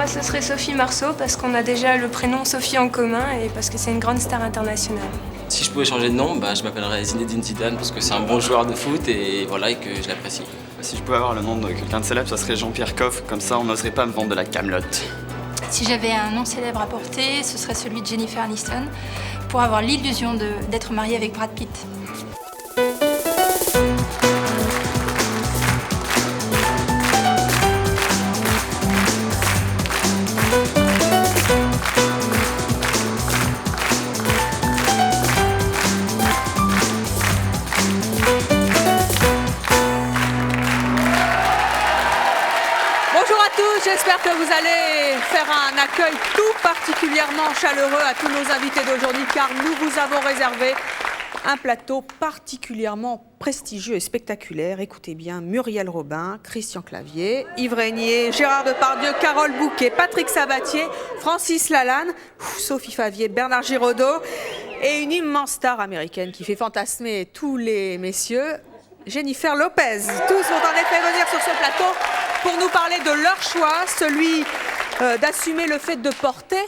moi, ce serait Sophie Marceau parce qu'on a déjà le prénom Sophie en commun et parce que c'est une grande star internationale. Si je pouvais changer de nom, je m'appellerais Zinedine Zidane parce que c'est un bon joueur de foot et voilà, et que je l'apprécie. Si je pouvais avoir le nom de quelqu'un de célèbre, ça serait Jean-Pierre Coff, comme ça on n'oserait pas me vendre de la camelote. Si j'avais un nom célèbre à porter, ce serait celui de Jennifer Aniston pour avoir l'illusion d'être mariée avec Brad Pitt. J'espère que vous allez faire un accueil tout particulièrement chaleureux à tous nos invités d'aujourd'hui car nous vous avons réservé un plateau particulièrement prestigieux et spectaculaire. Écoutez bien, Muriel Robin, Christian Clavier, Yves Régnier, Gérard Depardieu, Carole Bouquet, Patrick Sabatier, Francis Lalanne, Sophie Favier, Bernard Giraudot et une immense star américaine qui fait fantasmer tous les messieurs, Jennifer Lopez. Tous vont en effet venir sur ce plateau pour nous parler de leur choix, celui d'assumer le fait de porter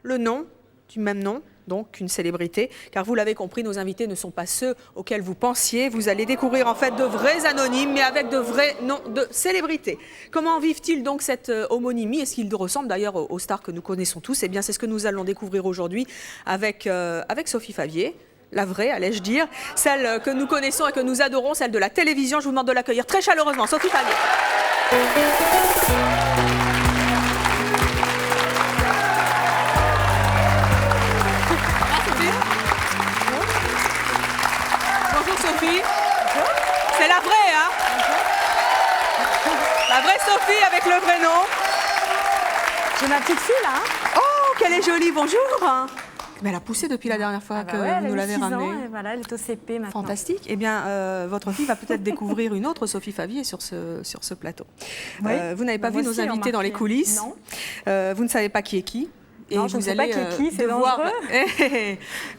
le nom du même nom, donc une célébrité. Car vous l'avez compris, nos invités ne sont pas ceux auxquels vous pensiez. Vous allez découvrir en fait de vrais anonymes, mais avec de vrais noms de célébrités. Comment vivent-ils donc cette homonymie? Est-ce qu'ils ressemblent d'ailleurs aux stars que nous connaissons tous? Eh bien, c'est ce que nous allons découvrir aujourd'hui avec Sophie Favier. La vraie, allais-je dire, celle que nous connaissons et que nous adorons, celle de la télévision. Je vous demande de l'accueillir très chaleureusement. Sophie Favier. Bonjour Sophie. C'est la vraie, hein? La vraie Sophie avec le vrai nom. J'ai ma petite fille là. Oh, qu'elle est jolie, bonjour. Mais elle a poussé depuis la dernière fois que vous nous l'avez ramenée. Voilà, elle est au CP maintenant. Fantastique. Eh bien, votre fille va peut-être découvrir une autre Sophie Favier sur ce plateau. Oui. Vous n'avez pas vu nos invités dans les coulisses. Non. Vous ne savez pas qui est qui. Et non, je ne sais pas qui est qui, c'est dangereux.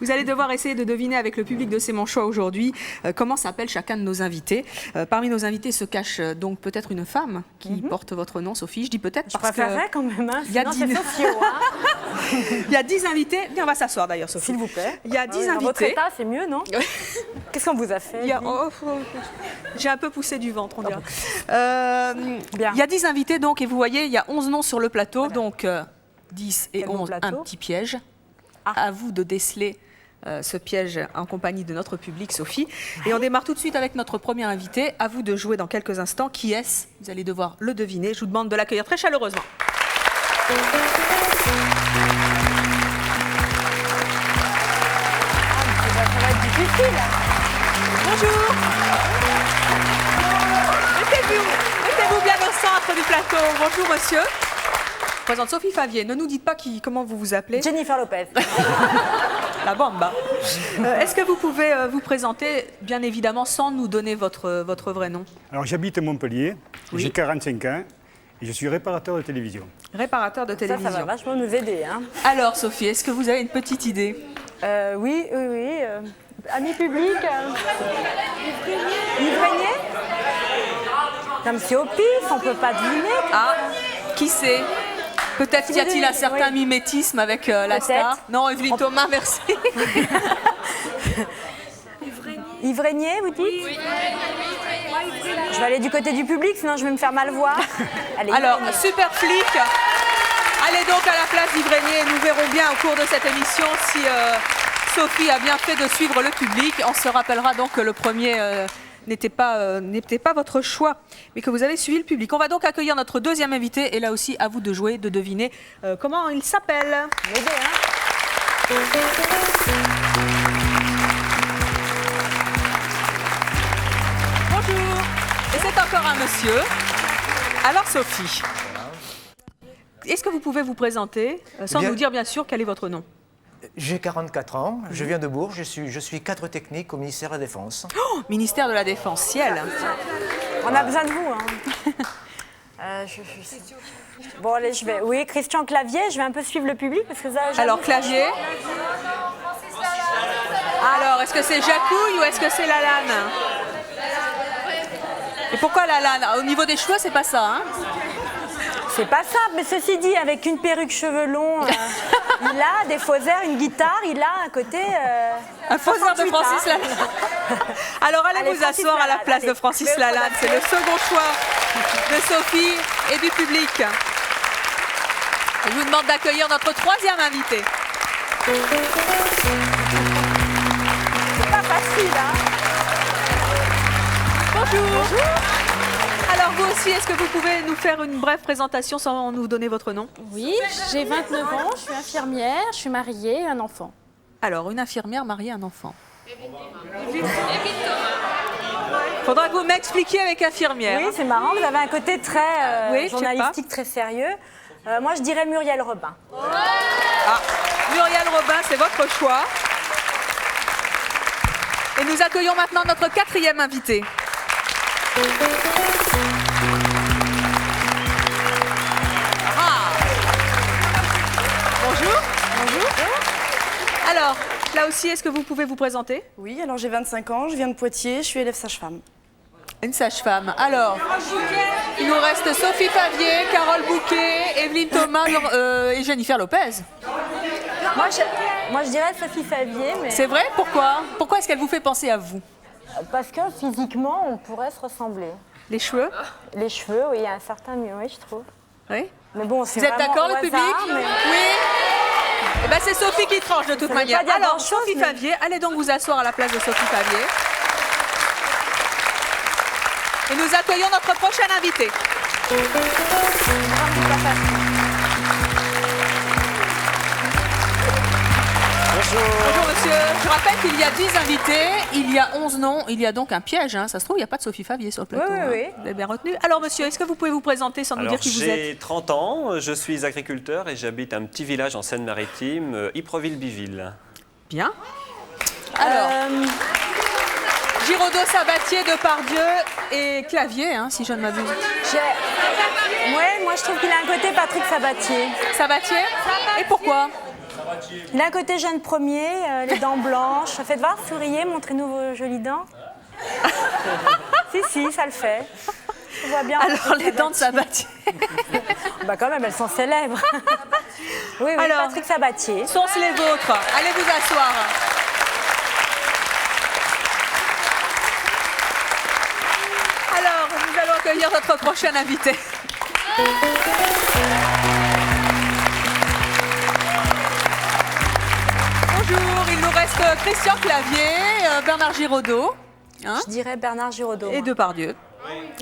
Vous allez devoir essayer de deviner avec le public de C'est mon choix aujourd'hui comment s'appelle chacun de nos invités. Parmi nos invités se cache donc peut-être une femme qui porte votre nom, Sophie. Je dis peut-être parce que... Je préférerais quand même, hein. Sinon c'est Sophio. Hein. Il y a 10 invités. Bien, on va s'asseoir d'ailleurs, Sophie. S'il vous plaît. Il y a 10 invités. Votre état, c'est mieux, non? Qu'est-ce qu'on vous a fait? J'ai un peu poussé du ventre, on dirait. Il y a 10 invités, donc, et vous voyez, il y a 11 noms sur le plateau, donc... 10 et 11, un petit piège. À vous de déceler ce piège en compagnie de notre public, Sophie. Et on démarre tout de suite avec notre premier invité. À vous de jouer dans quelques instants. Qui est-ce? Vous allez devoir le deviner. Je vous demande de l'accueillir très chaleureusement. Ça va être difficile. Bonjour. Mettez-vous bien au centre du plateau. Bonjour, monsieur. Je présente Sophie Favier. Ne nous dites pas comment vous vous appelez. Jennifer Lopez. La bamba. Est-ce que vous pouvez vous présenter, bien évidemment, sans nous donner votre vrai nom? Alors, j'habite à Montpellier, oui. J'ai 45 ans et je suis réparateur de télévision. Réparateur de télévision. Ça va vachement nous aider. Hein. Alors, Sophie, est-ce que vous avez une petite idée? Oui. Ami public. Yves Régnier. Comme c'est au pif, on ne peut pas deviner. Ah, qui c'est? Peut-être y a-t-il un certain mimétisme avec la star? Non, Evelyne Thomas, merci. Yves Régnier, vous dites? Oui. Je vais aller du côté du public, sinon je vais me faire mal voir. Allez, alors, super flic. Allez donc à la place d'Yves Régnier. Nous verrons bien au cours de cette émission si Sophie a bien fait de suivre le public. On se rappellera donc que le premier... n'était pas votre choix, mais que vous avez suivi le public. On va donc accueillir notre deuxième invité, et là aussi, à vous de jouer, de deviner comment il s'appelle. L'aider, hein. Bonjour. Et c'est encore un monsieur. Alors, Sophie, est-ce que vous pouvez vous présenter, sans nous dire bien sûr quel est votre nom? J'ai 44 ans, je viens de Bourges, je suis cadre technique au ministère de la Défense. Oh, ministère de la Défense, ciel. On a besoin de vous. Hein. Bon, allez, je vais... Oui, Christian Clavier, je vais un peu suivre le public. Parce que ça, alors, Clavier. Alors, est-ce que c'est Jacouille ou est-ce que c'est Lalanne? Et pourquoi Lalanne? Au niveau des cheveux, c'est pas ça, hein? C'est pas simple, mais ceci dit, avec une perruque cheveux longs, il a des faux airs, une guitare, il a à côté... un faux air de 68, Francis hein. Lalanne. Alors allez vous Francis asseoir à la Lalanne, place allez. de Francis Mais Lalanne. faut C'est le second choix de Sophie et du public. Je vous demande d'accueillir notre troisième invité. C'est pas facile, hein. Bonjour. Alors vous aussi, est-ce que vous pouvez nous faire une brève présentation sans nous donner votre nom? Oui, j'ai 29 ans, je suis infirmière, je suis mariée et un enfant. Alors, une infirmière mariée, un enfant. Faudra que vous m'expliquiez avec infirmière. Oui, c'est marrant, vous avez un côté très Oui, je sais journalistique, très sérieux. Moi, je dirais Muriel Robin. Ah, Muriel Robin, c'est votre choix. Et nous accueillons maintenant notre quatrième invité. Bonjour. Bonjour. Alors, là aussi, est-ce que vous pouvez vous présenter? Oui, alors j'ai 25 ans, je viens de Poitiers, je suis élève sage-femme. Une sage-femme. Alors, il nous reste Sophie Favier, Carole Bouquet, Evelyne Thomas et Jennifer Lopez. Moi, je dirais Sophie Favier, mais... C'est vrai? Pourquoi? Pourquoi est-ce qu'elle vous fait penser à vous? Parce que physiquement, on pourrait se ressembler. Les cheveux? Les cheveux, oui, il y a un certain mieux, oui, je trouve. Oui. Mais bon, c'est Vous êtes vraiment d'accord, au le public? hasard, mais- Oui. Eh ben, c'est Sophie qui tranche de toute veut manière. pas dire Alors, grand-chose, Sophie mais- Favier, allez donc vous asseoir à la place de Sophie Favier. Et nous accueillons notre prochaine invitée. Bonjour monsieur. Je rappelle qu'il y a 10 invités, il y a 11 noms, il y a donc un piège. Hein. Ça se trouve, il n'y a pas de Sophie Favier sur le plateau. Oui, oui, hein. oui. Vous avez bien retenu. Alors monsieur, est-ce que vous pouvez vous présenter sans nous dire qui vous êtes? J'ai 30 ans, je suis agriculteur et j'habite un petit village en Seine-Maritime, Ypreville-Biville. Bien. Alors, Giraudot, Sabatier, Depardieu et Clavier, hein, si je ne m'abuse. Ouais, moi je trouve qu'il a un côté Patrick Sabatier. Sabatier? Et pourquoi? Il a un côté jeune premier, les dents blanches. Faites voir, souriez, montrez-nous vos jolies dents. Si, ça le fait. On voit bien. Alors, les dents de Sabatier. Bah quand même, elles sont célèbres. Oui, Alors, Patrick Sabatier. Sont-ce les vôtres? Allez vous asseoir. Alors, nous allons accueillir notre prochain invité. Bonjour, il nous reste Christian Clavier, Bernard Giraudot. Hein, Je dirais Bernard Giraudot. et Depardieu.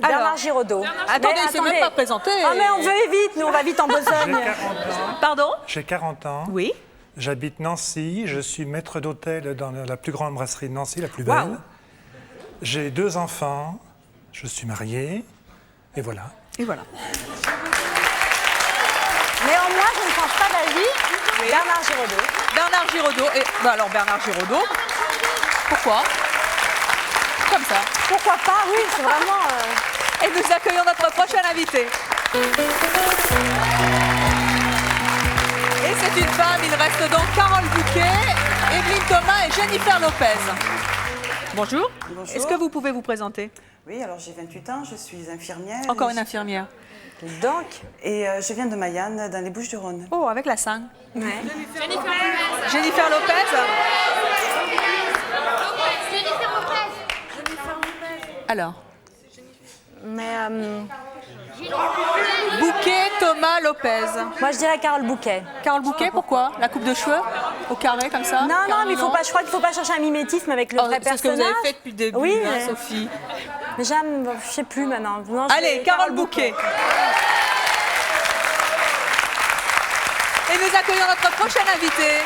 Bernard Giraudot. Attendez, il ne s'est même pas présenté. Ah mais on veut vite, nous on va vite en besogne. Pardon? J'ai 40 ans. Oui. J'habite Nancy. Je suis maître d'hôtel dans la plus grande brasserie de Nancy, la plus belle. Waouh. J'ai 2 enfants. Je suis marié. Et voilà. Et voilà. Néanmoins, je ne change pas d'avis. Bernard Giraudot. Bernard Giraudot. Et bah alors Bernard Giraudot. Pourquoi? Comme ça. Pourquoi pas? Oui, c'est vraiment... Et nous accueillons notre prochaine invitée. Et c'est une femme, il reste donc Carole Bouquet, Evelyne Thomas et Jennifer Lopez. Bonjour. Bonjour. Est-ce que vous pouvez vous présenter? Oui, alors j'ai 28 ans, je suis infirmière. Encore une infirmière. Donc, Et je viens de Mayenne, dans les Bouches-du-Rhône. Oh, avec la 5. ouais. Jennifer Lopez. Alors, Mais Bouquet, Thomas, Lopez. moi je dirais Carole Bouquet. Carole Bouquet, pourquoi? La coupe de cheveux? Au carré, comme ça? Non, non, Carole, mais il faut pas, je crois qu'il ne faut pas chercher un mimétisme avec le Oh, vrai c'est ce que personnage. vous avez fait depuis le début, Oui, hein, mais- Sophie. Mais j'aime, je sais plus maintenant. Non, je Allez, vais- Carole Bouquet. Et nous accueillons notre prochaine invitée.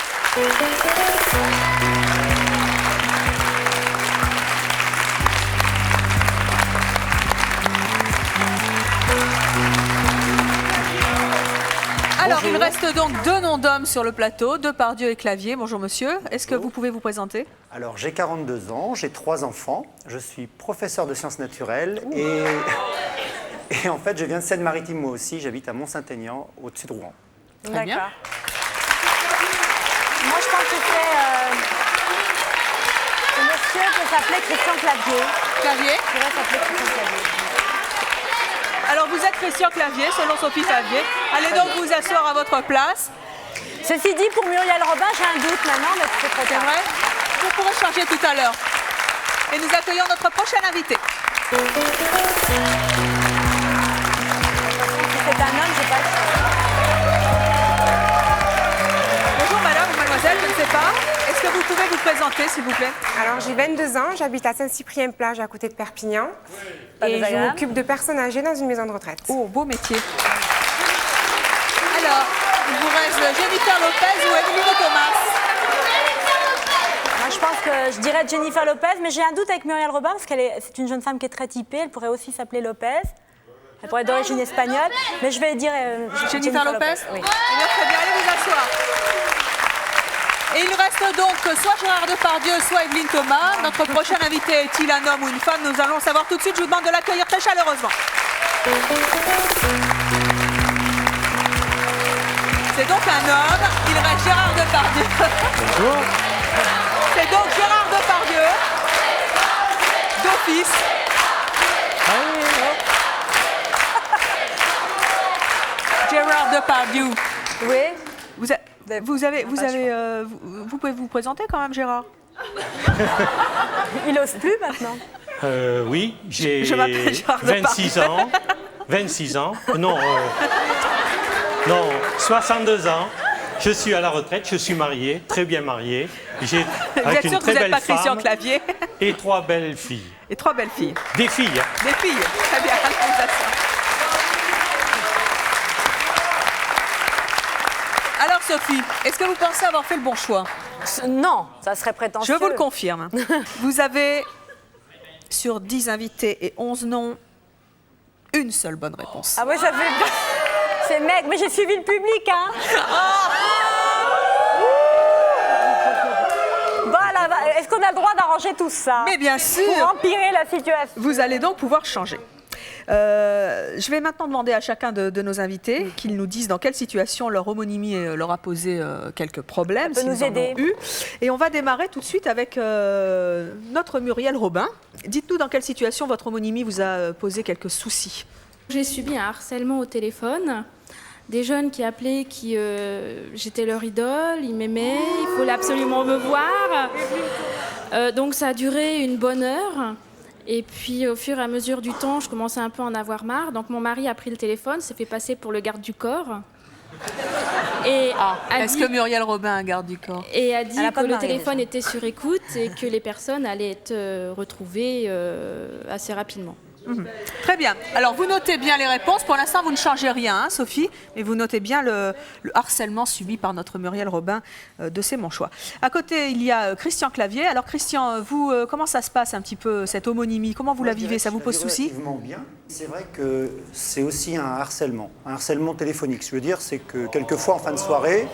Alors, il reste donc 2 noms d'hommes sur le plateau, Depardieu et Clavier. Bonjour monsieur, est-ce que vous pouvez vous présenter? Alors, j'ai 42 ans, j'ai 3 enfants, je suis professeur de sciences naturelles et en fait, je viens de Seine-Maritime moi aussi, j'habite à Mont-Saint-Aignan, au-dessus de Rouen. Très bien. D'accord. Moi, je pense que c'est ce monsieur qui s'appelait Christian Clavier. Clavier? Il pourrait s'appeler Christian Clavier. Alors vous êtes Christian Clavier, selon Sophie Favier. Allez donc vous asseoir à votre place. Ceci dit, pour Muriel Robin, j'ai un doute maintenant, mais c'est trop tard. C'est vrai? Vous pourrez changer tout à l'heure. Et nous accueillons notre prochaine invité. Si c'est un homme, j'ai pas... Bonjour madame ou mademoiselle, je ne sais pas. Est-ce que vous pouvez vous présenter, s'il vous plaît? Alors, j'ai 22 ans, j'habite à Saint-Cyprien-Plage, à côté de Perpignan. Pas Et je désagréable. m'occupe de personnes âgées dans une maison de retraite. Oh, beau métier. Alors, il vous reste Jennifer Lopez ou Emilio Thomas? Moi, je pense que je dirais Jennifer Lopez, mais j'ai un doute avec Muriel Robin, parce c'est une jeune femme qui est très typée. Elle pourrait aussi s'appeler Lopez. Elle pourrait être d'origine espagnole. Mais je vais dire Jennifer Lopez? Oui. Eh bien, très bien, allez vous asseoir. Et il reste donc soit Gérard Depardieu, soit Evelyne Thomas. Notre prochain invité est-il un homme ou une femme? Nous allons savoir tout de suite. Je vous demande de l'accueillir très chaleureusement. C'est donc un homme. Il reste Gérard Depardieu. Bonjour. C'est donc Gérard Depardieu, d'office. Gérard Depardieu. Oui. Vous pouvez vous présenter quand même, Gérard? Il n'ose plus maintenant. Oui, j'ai Je m'appelle Gérard 26 ans. 26 ans. Non, 62 ans. Je suis à la retraite, je suis marié, très bien marié. J'ai avec Bien sûr une que très vous n'êtes belle pas Christian femme Clavier. et 3 belles filles. Et 3 belles filles. Des filles. Hein. Des filles, très bien. Alors Sophie, est-ce que vous pensez avoir fait le bon choix? Non, ça serait prétentieux. Je vous le confirme. Vous avez, sur 10 invités et 11 noms, une seule bonne réponse. Ah ouais, ça fait... C'est mec, mais j'ai suivi le public, hein. Voilà, est-ce qu'on a le droit d'arranger tout ça? Mais bien sûr. Pour empirer la situation. Vous allez donc pouvoir changer. Je vais maintenant demander à chacun de nos invités qu'ils nous disent dans quelle situation leur homonymie leur a posé quelques problèmes, Ça peut nous s'ils en aider. ont eu. Et on va démarrer tout de suite avec notre Muriel Robin. Dites-nous dans quelle situation votre homonymie vous a posé quelques soucis. J'ai subi un harcèlement au téléphone. Des jeunes qui appelaient, j'étais leur idole, ils m'aimaient, il fallait absolument me voir. Donc ça a duré une bonne heure. Et puis au fur et à mesure du temps, je commençais un peu à en avoir marre. Donc mon mari a pris le téléphone, s'est fait passer pour le garde du corps. Et Est-ce que Muriel Robin a un garde du corps? Et a dit Elle a pas que de le mari, téléphone déjà. était sur écoute et que les personnes allaient être retrouvées assez rapidement. Très bien. Alors, vous notez bien les réponses. Pour l'instant, vous ne changez rien, hein, Sophie, mais vous notez bien le harcèlement subi par notre Muriel Robin de C'est mon choix. À côté, il y a Christian Clavier. Alors, Christian, vous, comment ça se passe un petit peu, cette homonymie? Comment vous la vivez? Ça vous pose souci? Relativement bien. C'est vrai que c'est aussi un harcèlement téléphonique. Ce que je veux dire, c'est que quelquefois, en fin de soirée,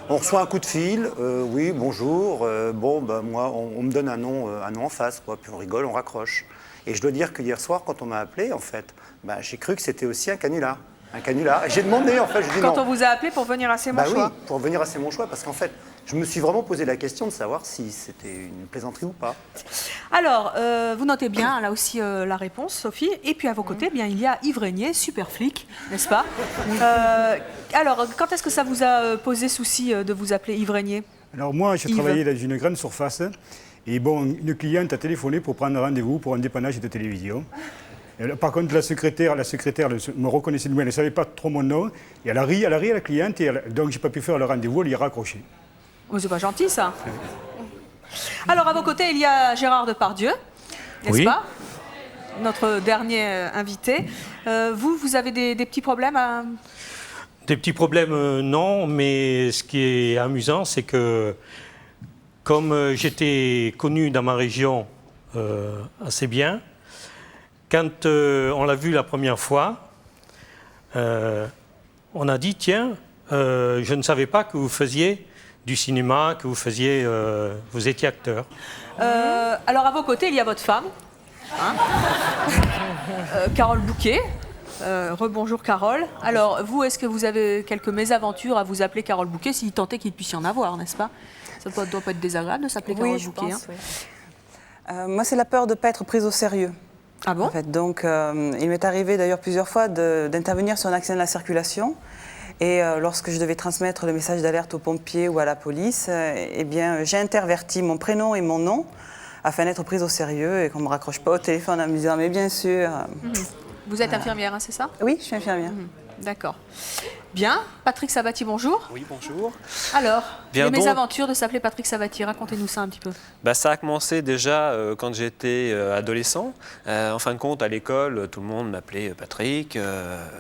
on reçoit un coup de fil, oui, bonjour, moi, on me donne un nom en face, quoi, puis on rigole, on raccroche. Et je dois dire que hier soir, quand on m'a appelé, en fait, j'ai cru que c'était aussi un canular. Un canular. Et j'ai demandé, en fait, je dis Quand non. on vous a appelé pour venir à C'est mon choix? Oui, pour venir à C'est mon choix, parce qu'en fait, je me suis vraiment posé la question de savoir si c'était une plaisanterie ou pas. Alors, vous notez bien, là aussi, la réponse, Sophie. Et puis, à vos côtés, bien, il y a Yves Régnier, super flic, n'est-ce pas? Alors, quand est-ce que ça vous a posé souci de vous appeler Yves Régnier? Alors moi, je Yves. travaillais dans une grande surface. Et bon, une cliente a téléphoné pour prendre rendez-vous pour un dépannage de télévision. Et là, par contre, la secrétaire me reconnaissait de moi, elle ne savait pas trop mon nom. Et elle a ri à la cliente, et donc je n'ai pas pu faire le rendez-vous, elle y a raccroché. Oh, c'est pas gentil, ça. Alors, à vos côtés, il y a Gérard Depardieu, n'est-ce Oui. pas? Notre dernier invité. Vous avez des petits problèmes à... Des petits problèmes, non, mais ce qui est amusant, c'est que comme j'étais connu dans ma région assez bien, quand on l'a vu la première fois, on a dit, tiens, je ne savais pas que vous faisiez du cinéma, que vous étiez acteur. Alors, à vos côtés, il y a votre femme, hein, Carole Bouquet. Rebonjour Carole. Alors, vous, est-ce que vous avez quelques mésaventures à vous appeler Carole Bouquet, si tant est qu'il puisse y en avoir, n'est-ce pas? Ça ne doit pas être désagréable de s'appeler Carole Bouquet. Oui, je pense, oui. Moi, c'est la peur de ne pas être prise au sérieux. Ah bon? En fait, donc, il m'est arrivé d'ailleurs plusieurs fois d'intervenir sur un accident de la circulation. Et lorsque je devais transmettre le message d'alerte aux pompiers ou à la police, eh bien, j'ai interverti mon prénom et mon nom afin d'être prise au sérieux et qu'on ne me raccroche pas au téléphone en me disant « mais bien sûr ». Vous êtes infirmière, hein, c'est ça? Oui, je suis infirmière. D'accord. Bien. Patrick Sabatier, bonjour. Oui, bonjour. Alors, Bien les donc, mésaventures de s'appeler Patrick Sabatier, racontez-nous ça un petit peu. ça a commencé déjà quand j'étais adolescent. En fin de compte, à l'école, tout le monde m'appelait Patrick.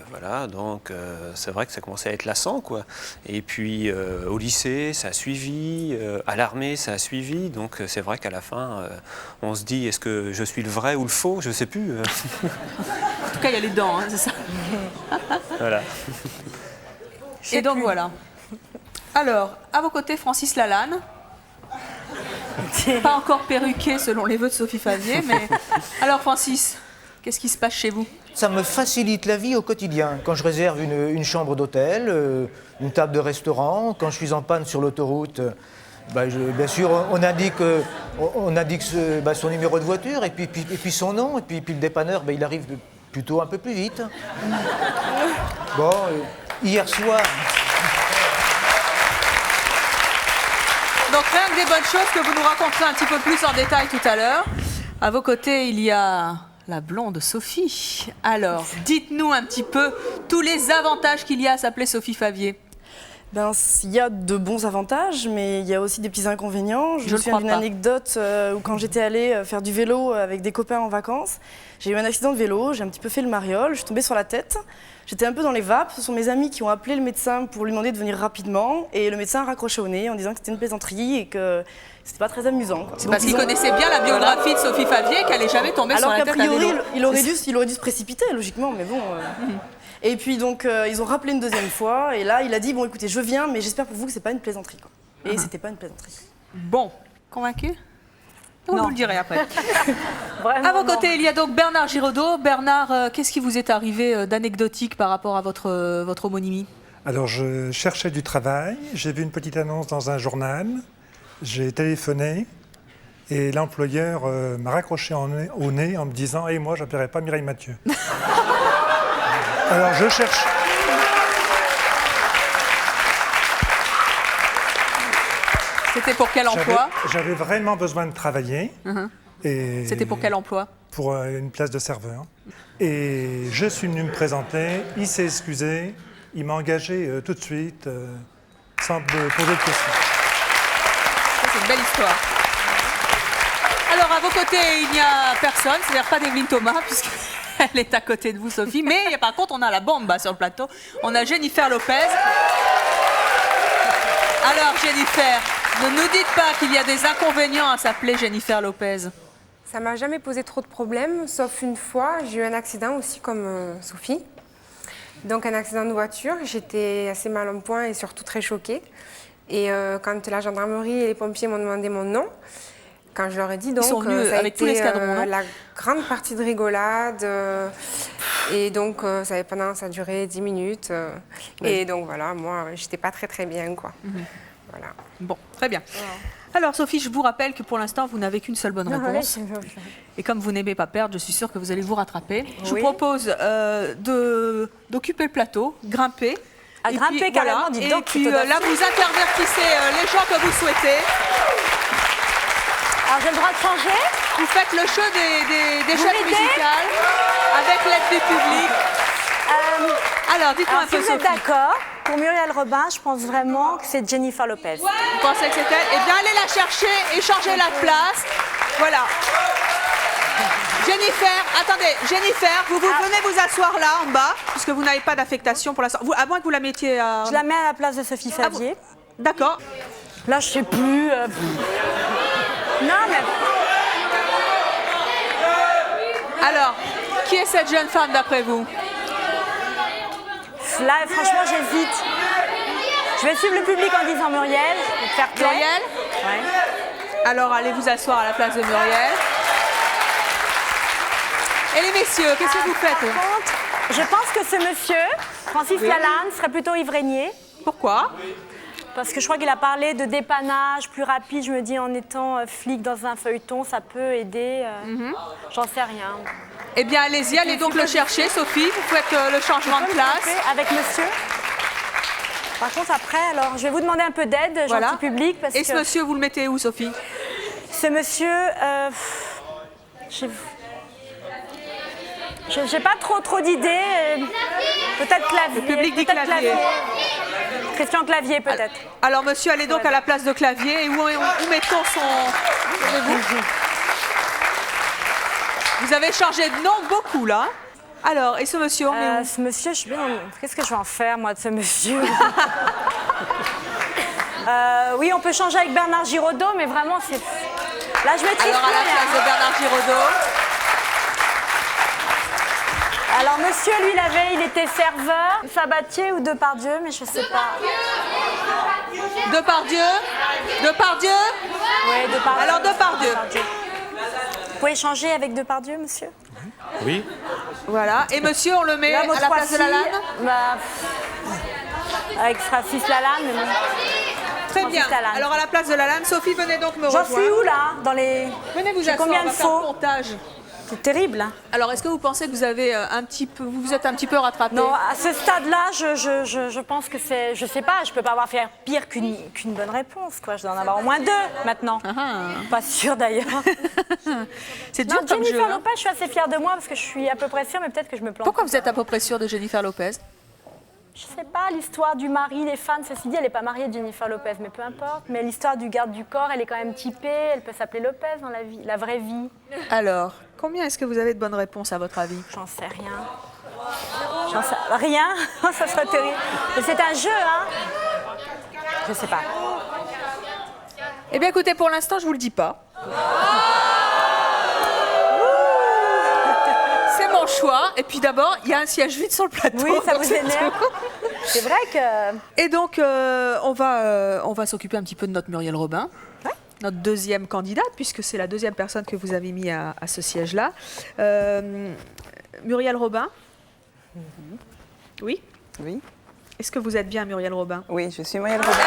Voilà, donc c'est vrai que ça commençait à être lassant, quoi. Et puis au lycée, ça a suivi. À l'armée, ça a suivi. Donc c'est vrai qu'à la fin, on se dit, est-ce que je suis le vrai ou le faux? Je ne sais plus. En tout cas, il y a les dents, hein, c'est ça. Voilà. Et donc voilà. Alors, à vos côtés, Francis Lalanne. Pas encore perruqué selon les vœux de Sophie Favier, mais... Alors Francis, qu'est-ce qui se passe chez vous? Ça me facilite la vie au quotidien. Quand je réserve une chambre d'hôtel, une table de restaurant, quand je suis en panne sur l'autoroute, bien sûr, on indique son numéro de voiture et puis son nom, et puis le dépanneur, il arrive plutôt un peu plus vite. Bon, hier soir... Donc rien que des bonnes choses que vous nous raconterez un petit peu plus en détail tout à l'heure. À vos côtés, il y a la blonde Sophie. Alors, dites-nous un petit peu tous les avantages qu'il y a à s'appeler Sophie Favier. Ben, il y a de bons avantages, mais il y a aussi des petits inconvénients. Je me souviens d'une anecdote où quand j'étais allée faire du vélo avec des copains en vacances, j'ai eu un accident de vélo, j'ai un petit peu fait le mariole, je suis tombée sur la tête. J'étais un peu dans les vapes, ce sont mes amis qui ont appelé le médecin pour lui demander de venir rapidement et le médecin a raccroché au nez en disant que c'était une plaisanterie et que c'était pas très amusant. C'est parce qu'il connaissait bien la biographie de Sophie Favier qu'elle n'est jamais tombée sur la tête. Alors qu'a priori, il aurait dû se précipiter logiquement, mais bon... Et puis donc ils ont rappelé une deuxième fois et là il a dit bon écoutez je viens mais j'espère pour vous que c'est pas une plaisanterie quoi. Et c'était pas une plaisanterie. Bon, convaincu? Vous le direz après. Vraiment, à vos côtés, il y a donc Bernard Giraudot. Bernard, qu'est-ce qui vous est arrivé d'anecdotique par rapport à votre homonymie? Alors, je cherchais du travail. J'ai vu une petite annonce dans un journal. J'ai téléphoné et l'employeur m'a raccroché au nez en me disant « Et moi, je n'appellerai pas Mireille Mathieu. » Alors, je cherche... C'était pour quel emploi? J'avais vraiment besoin de travailler. Et c'était pour quel emploi? Pour une place de serveur. Et je suis venu me présenter, il s'est excusé, il m'a engagé tout de suite, sans me poser de questions. C'est une belle histoire. Alors, à vos côtés, il n'y a personne, c'est-à-dire pas d'Evelyne Thomas, puisqu'elle est à côté de vous, Sophie. Mais par contre, on a la bombe sur le plateau. On a Jennifer Lopez. Alors, Jennifer, ne nous dites pas qu'il y a des inconvénients à s'appeler Jennifer Lopez. Ça m'a jamais posé trop de problèmes, sauf une fois, j'ai eu un accident aussi comme Sophie. Donc un accident de voiture, j'étais assez mal en point et surtout très choquée. Et quand la gendarmerie et les pompiers m'ont demandé mon nom, quand je leur ai dit donc, ils sont venus ça a avec été tous les escadrons, non la grande partie de rigolade. Et donc ça a duré 10 minutes. Et donc voilà, moi, j'étais pas très bien, quoi. Voilà. Bon, très bien. Alors Sophie, je vous rappelle que pour l'instant, vous n'avez qu'une seule bonne réponse. Et comme vous n'aimez pas perdre, je suis sûre que vous allez vous rattraper. Je vous propose d'occuper le plateau, grimper. À grimper carrément, dites donc. Et puis là, vous intervertissez les gens que vous souhaitez. Alors j'ai le droit de changer. Vous faites le show des chefs musicales avec l'aide du public. Alors, dites-moi un peu, si vous êtes d'accord, pour Muriel Robin, je pense vraiment que c'est Jennifer Lopez. Vous pensez que c'est elle? Eh bien, allez la chercher et changez la place. Voilà. Jennifer, vous venez vous asseoir là, en bas, puisque vous n'avez pas d'affectation pour l'instant. À moins que vous la mettiez à... Je la mets à la place de Sophie Favier. D'accord. Là, je sais plus... Non, mais... Alors, qui est cette jeune femme d'après vous? Là, franchement, j'hésite. Je vais suivre le public en disant Muriel, pour faire play. Muriel? Ouais. Alors, allez vous asseoir à la place de Muriel. Et les messieurs, qu'est-ce que vous faites? Par contre, je pense que ce monsieur, Francis Lalanne, serait plutôt Yves-Régnier. Pourquoi? Parce que je crois qu'il a parlé de dépannage plus rapide. Je me dis, en étant flic dans un feuilleton, ça peut aider. J'en sais rien. Eh bien, allez-y, allez donc le chercher, Sophie. Vous faites le changement de place. Avec monsieur. Par contre, après, alors, je vais vous demander un peu d'aide, gentil public. Parce Et ce monsieur, vous le mettez où, Sophie? Ce monsieur, j'ai pas trop d'idées. Peut-être Clavier. Le public dit Clavier. Christian Clavier, peut-être. Alors, monsieur, allez donc à la place de Clavier. Et où mettons son... Vous avez changé de nom beaucoup, là. Alors, et ce monsieur, on est où? Ce monsieur, je suis bien... Qu'est-ce que je vais en faire, moi, de ce monsieur? Oui, on peut changer avec Bernard Giraudot, mais vraiment, c'est... Là, je maîtrise. Alors, à la place de Bernard Giraudot. Alors, monsieur, lui, il était serveur, Sabatier ou Depardieu, mais je sais pas. Depardieu? Depardieu? Oui, Depardieu. Alors, Depardieu. Vous pouvez changer avec Depardieu, monsieur? Oui. Voilà. Et monsieur, on le met à la place de Lalanne? Avec Francis Lalanne, mais bon. Très bien. Alors, à la place de Lalanne, Sophie, venez donc me rejoindre. J'en suis où, là? Dans les... Venez vous asseoir, combien on va de faire faux le comptage. C'est terrible. Hein. Alors, est-ce que vous pensez que vous avez vous vous êtes un petit peu rattrapé? Non, à ce stade-là, je pense que c'est... Je sais pas, je peux pas avoir fait pire qu'une bonne réponse, quoi. Je dois en avoir au moins 2 maintenant. Pas sûre, d'ailleurs. C'est dur comme jeu. Jennifer Lopez, je suis assez fière de moi parce que je suis à peu près sûre, mais peut-être que je me plante. Pourquoi vous êtes à peu près sûre de Jennifer Lopez? Je sais pas, l'histoire du mari, les fans, ceci dit, elle n'est pas mariée de Jennifer Lopez, mais peu importe. Mais l'histoire du garde du corps, elle est quand même typée, elle peut s'appeler Lopez dans la vie, la vraie vie. Alors, combien est-ce que vous avez de bonnes réponses à votre avis? J'en sais rien. J'en sais rien. Ça serait terrible. Mais c'est un jeu, hein? Je sais pas. Eh bien, écoutez, pour l'instant, je vous le dis pas. C'est mon choix. Et puis d'abord, il y a un siège vide sur le plateau. Oui, ça vous énerve. C'est vrai que... Et donc, on va s'occuper un petit peu de notre Muriel Robin. Ouais. Notre deuxième candidate, puisque c'est la deuxième personne que vous avez mis à ce siège-là. Muriel Robin. Oui? Oui. Est-ce que vous êtes bien Muriel Robin? Oui, je suis Muriel Robin.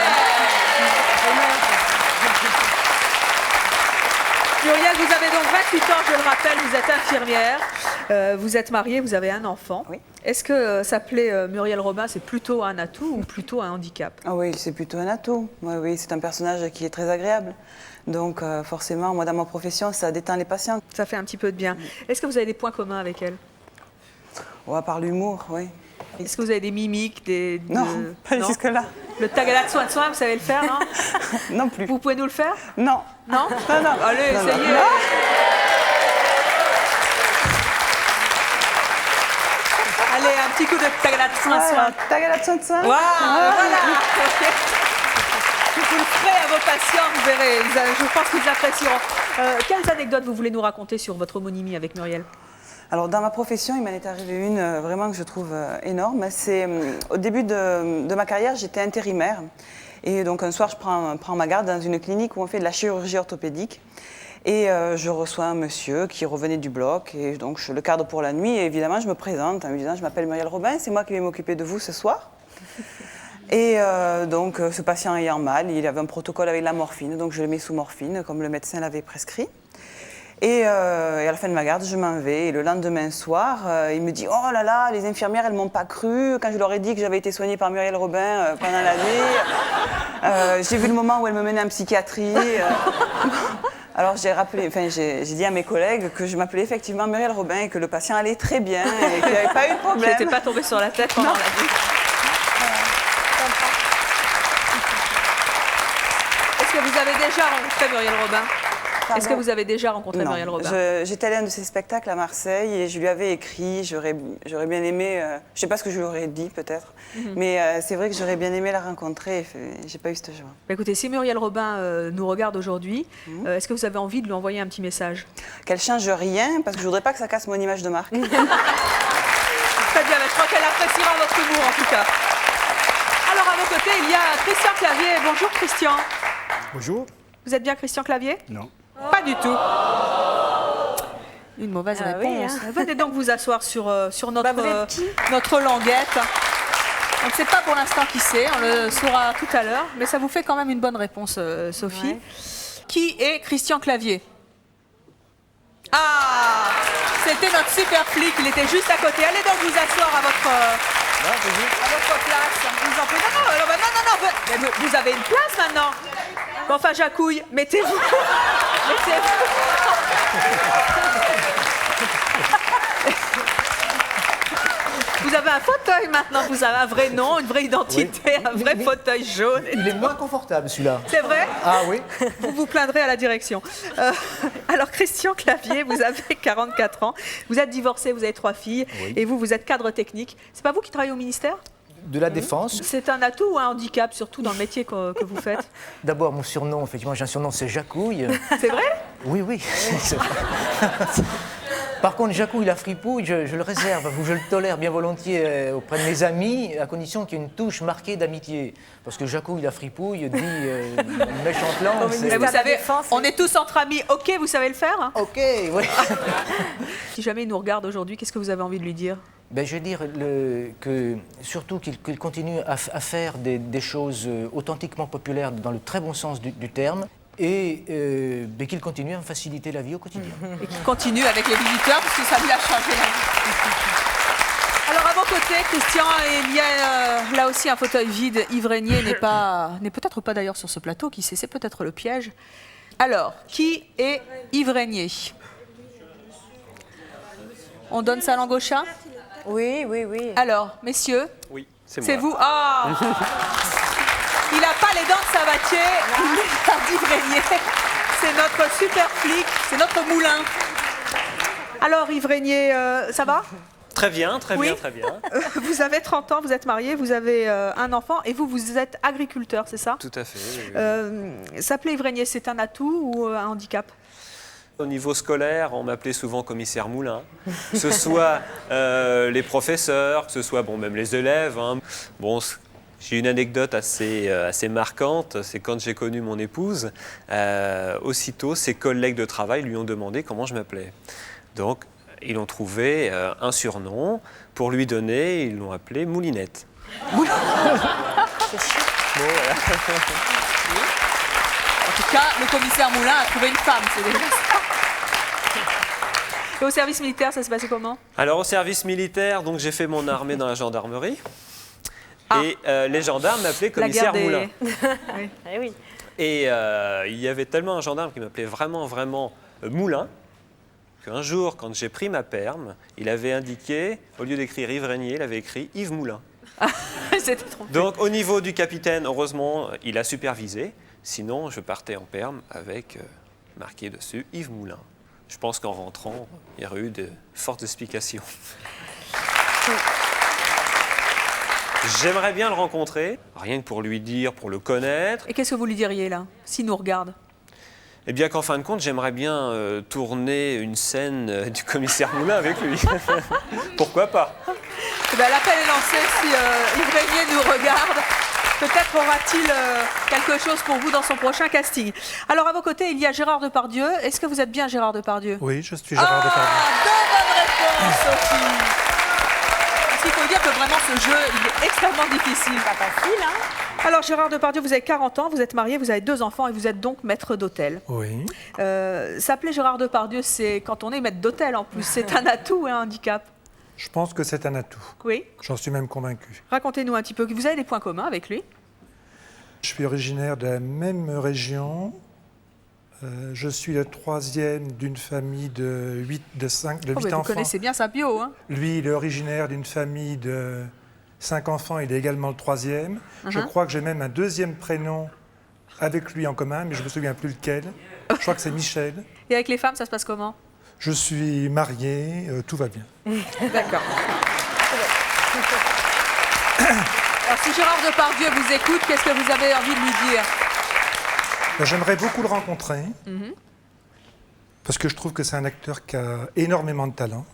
Muriel, vous avez donc 28 ans, je le rappelle, vous êtes infirmière, vous êtes mariée, vous avez un enfant. Oui. Est-ce que s'appeler Muriel Robin, c'est plutôt un atout ou plutôt un handicap? Ah oui, c'est plutôt un atout. Oui, oui, c'est un personnage qui est très agréable. Donc forcément, moi dans ma profession, ça détend les patients. Ça fait un petit peu de bien. Est-ce que vous avez des points communs avec elle? À part l'humour, oui. Est-ce que vous avez des mimiques, Non, pas jusque-là. Le tagala de soin, vous savez le faire, non? Non plus. Vous pouvez nous le faire? Non. Non? Non, non. Allez, non, essayez. Non. Allez, un petit coup de tagala de soin. Tagala de soin. Voilà. Vous le ferez à vos patients, vous verrez. Je pense qu'ils apprécieront. Quelles anecdotes vous voulez nous raconter sur votre homonymie avec Muriel? Alors, dans ma profession, il m'en est arrivé une vraiment que je trouve énorme. C'est au début de ma carrière, j'étais intérimaire. Et donc, un soir, je prends ma garde dans une clinique où on fait de la chirurgie orthopédique. Et je reçois un monsieur qui revenait du bloc. Et donc, je le cadre pour la nuit. Et évidemment, je me présente en lui disant, je m'appelle Muriel Robin, c'est moi qui vais m'occuper de vous ce soir. Et donc, ce patient ayant mal, il avait un protocole avec la morphine. Donc, je le mets sous morphine, comme le médecin l'avait prescrit. Et à la fin de ma garde, je m'en vais. Et le lendemain soir, il me dit « Oh là là, les infirmières, elles ne m'ont pas cru. Quand je leur ai dit que j'avais été soignée par Muriel Robin pendant la nuit, j'ai vu le moment où elle me menait en psychiatrie. Alors j'ai dit à mes collègues que je m'appelais effectivement Muriel Robin et que le patient allait très bien et qu'il n'y avait pas eu de problème. Je n'étais pas tombée sur la tête pendant la nuit. Est-ce que vous avez déjà rencontré Muriel Robin? Est-ce que vous avez déjà rencontré Muriel Robin? J'étais allée à un de ses spectacles à Marseille et je lui avais écrit, j'aurais bien aimé, je ne sais pas ce que je lui aurais dit peut-être, mais c'est vrai que j'aurais bien aimé la rencontrer et j'ai pas eu cette joie. Écoutez, si Muriel Robin nous regarde aujourd'hui, est-ce que vous avez envie de lui envoyer un petit message? Qu'elle change rien, parce que je voudrais pas que ça casse mon image de marque. Très bien, je crois qu'elle appréciera votre humour en tout cas. Alors à vos côtés, il y a Christian Clavier. Bonjour Christian. Bonjour. Vous êtes bien Christian Clavier? Non. Pas du tout. Une mauvaise réponse. Oui, hein. Venez donc vous asseoir sur notre languette. On ne sait pas pour l'instant qui c'est, on le saura tout à l'heure, mais ça vous fait quand même une bonne réponse, Sophie. Ouais. Qui est Christian Clavier? Ah, c'est C'était notre super flic, il était juste à côté. Allez donc vous asseoir à votre place. Vous en pouvez... non, vous avez une place maintenant. Bon, enfin, Jacouille, mettez-vous. Vous avez un fauteuil maintenant, vous avez un vrai nom, une vraie identité, un vrai fauteuil jaune. Il est moins confortable celui-là. C'est vrai? Ah oui. Vous vous plaindrez à la direction. Alors Christian Clavier, vous avez 44 ans, vous êtes divorcé, vous avez 3 filles, et vous êtes cadre technique. C'est pas vous qui travaillez au ministère? De la Défense. C'est un atout ou un handicap, surtout dans le métier que vous faites? D'abord, mon surnom, effectivement, j'ai un surnom, c'est Jacouille. C'est vrai? Oui, oui. C'est vrai. Par contre, Jacouille, la fripouille, je le réserve, je le tolère bien volontiers auprès de mes amis, à condition qu'il y ait une touche marquée d'amitié. Parce que Jacouille, la fripouille, dit une méchante langue. Mais vous savez, on est tous entre amis. Ok, vous savez le faire, hein? Ok, oui. Si jamais il nous regarde aujourd'hui, qu'est-ce que vous avez envie de lui dire? Ben, je veux dire surtout qu'il continue à faire des choses authentiquement populaires dans le très bon sens du terme. Et qu'il continue à me faciliter la vie au quotidien. Et qu'il continue avec les visiteurs, parce que ça lui a changé la vie. Alors à vos côtés, Christian, il y a là aussi un fauteuil vide. Yves Régnier n'est peut-être pas d'ailleurs sur ce plateau, qui sait, c'est peut-être le piège. Alors, qui est Yves Régnier? On donne sa langue au chat? Oui, oui, oui. Alors, messieurs? Oui, c'est moi. C'est vous? Ah. Il n'a pas les dents de Sabatier, il est Yves Régnier. C'est notre super flic, c'est notre moulin. Alors Yves Régnier, ça va? Très bien, très oui. bien, très bien. Vous avez 30 ans, vous êtes marié, vous avez un enfant et vous êtes agriculteur, c'est ça? Tout à fait. Oui. S'appeler Yves Régnier, c'est un atout ou un handicap? Au niveau scolaire, on m'appelait souvent commissaire Moulin, que ce soit les professeurs, que ce soit même les élèves. Hein. Bon, j'ai une anecdote assez marquante, c'est quand j'ai connu mon épouse, aussitôt ses collègues de travail lui ont demandé comment je m'appelais. Donc ils ont trouvé un surnom pour lui donner, ils l'ont appelé Moulinette. C'est chic. Bon, voilà. En tout cas, le commissaire Moulin a trouvé une femme, c'est déjà ça. Et au service militaire, ça s'est passé comment? Alors au service militaire, donc j'ai fait mon armée dans la gendarmerie. Et les gendarmes m'appelaient commissaire Moulin. Oui. Eh oui. Et il y avait tellement un gendarme qui m'appelait vraiment, vraiment Moulin, qu'un jour, quand j'ai pris ma perme, il avait indiqué, au lieu d'écrire Yves Régnier, il avait écrit Yves Moulin. C'était trompé. Donc au niveau du capitaine, heureusement, il a supervisé. Sinon, je partais en perme avec marqué dessus Yves Moulin. Je pense qu'en rentrant, il y aurait eu de fortes explications. J'aimerais bien le rencontrer, rien que pour lui dire, pour le connaître. Et qu'est-ce que vous lui diriez là, s'il nous regarde? Eh bien qu'en fin de compte, j'aimerais bien tourner une scène du commissaire Moulin avec lui. Pourquoi pas? Eh bien, l'appel est lancé, si Yves Régnier nous regarde. Peut-être aura-t-il quelque chose pour vous dans son prochain casting. Alors à vos côtés, il y a Gérard Depardieu. Est-ce que vous êtes bien Gérard Depardieu? Oui, je suis Gérard Depardieu. Deux bonnes réponses, Sophie. Parce qu'il faut dire que vraiment ce jeu, il est extrêmement difficile. Pas facile, hein? Alors Gérard Depardieu, vous avez 40 ans, vous êtes marié, vous avez 2 enfants et vous êtes donc maître d'hôtel. Oui. S'appeler Gérard Depardieu, c'est quand on est maître d'hôtel en plus, c'est un atout ou un handicap? Je pense que c'est un atout. Oui. J'en suis même convaincu. Racontez-nous un petit peu, vous avez des points communs avec lui? Je suis originaire de la même région. Je suis le 3e d'une famille de 8 enfants. Vous connaissez bien sa bio, hein? Lui, il est originaire d'une famille de 5 enfants. Il est également le 3e. Je crois que j'ai même un 2e prénom avec lui en commun, mais je ne me souviens plus lequel. Je crois que c'est Michel. Et avec les femmes, ça se passe comment? Je suis marié, tout va bien. D'accord. Alors, si Gérard Depardieu vous écoute, qu'est-ce que vous avez envie de lui dire? J'aimerais beaucoup le rencontrer, parce que je trouve que c'est un acteur qui a énormément de talent.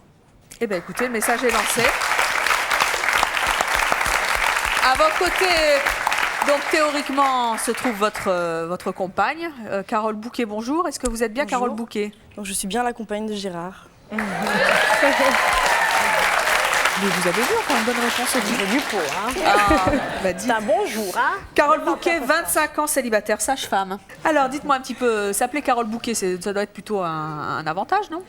Eh bien, écoutez, le message est lancé. À vos côtés, donc théoriquement, se trouve votre compagne, Carole Bouquet. Bonjour. Est-ce que vous êtes bien Bonjour. Carole Bouquet? Donc, je suis bien la compagne de Gérard. Mais vous avez vu encore une bonne réponse aussi. J'ai du pot, hein. C'est un bon jour, hein. Carole Bouquet, 25 ans, célibataire, sage-femme. Alors, dites-moi un petit peu, s'appeler Carole Bouquet, ça doit être plutôt un avantage, non?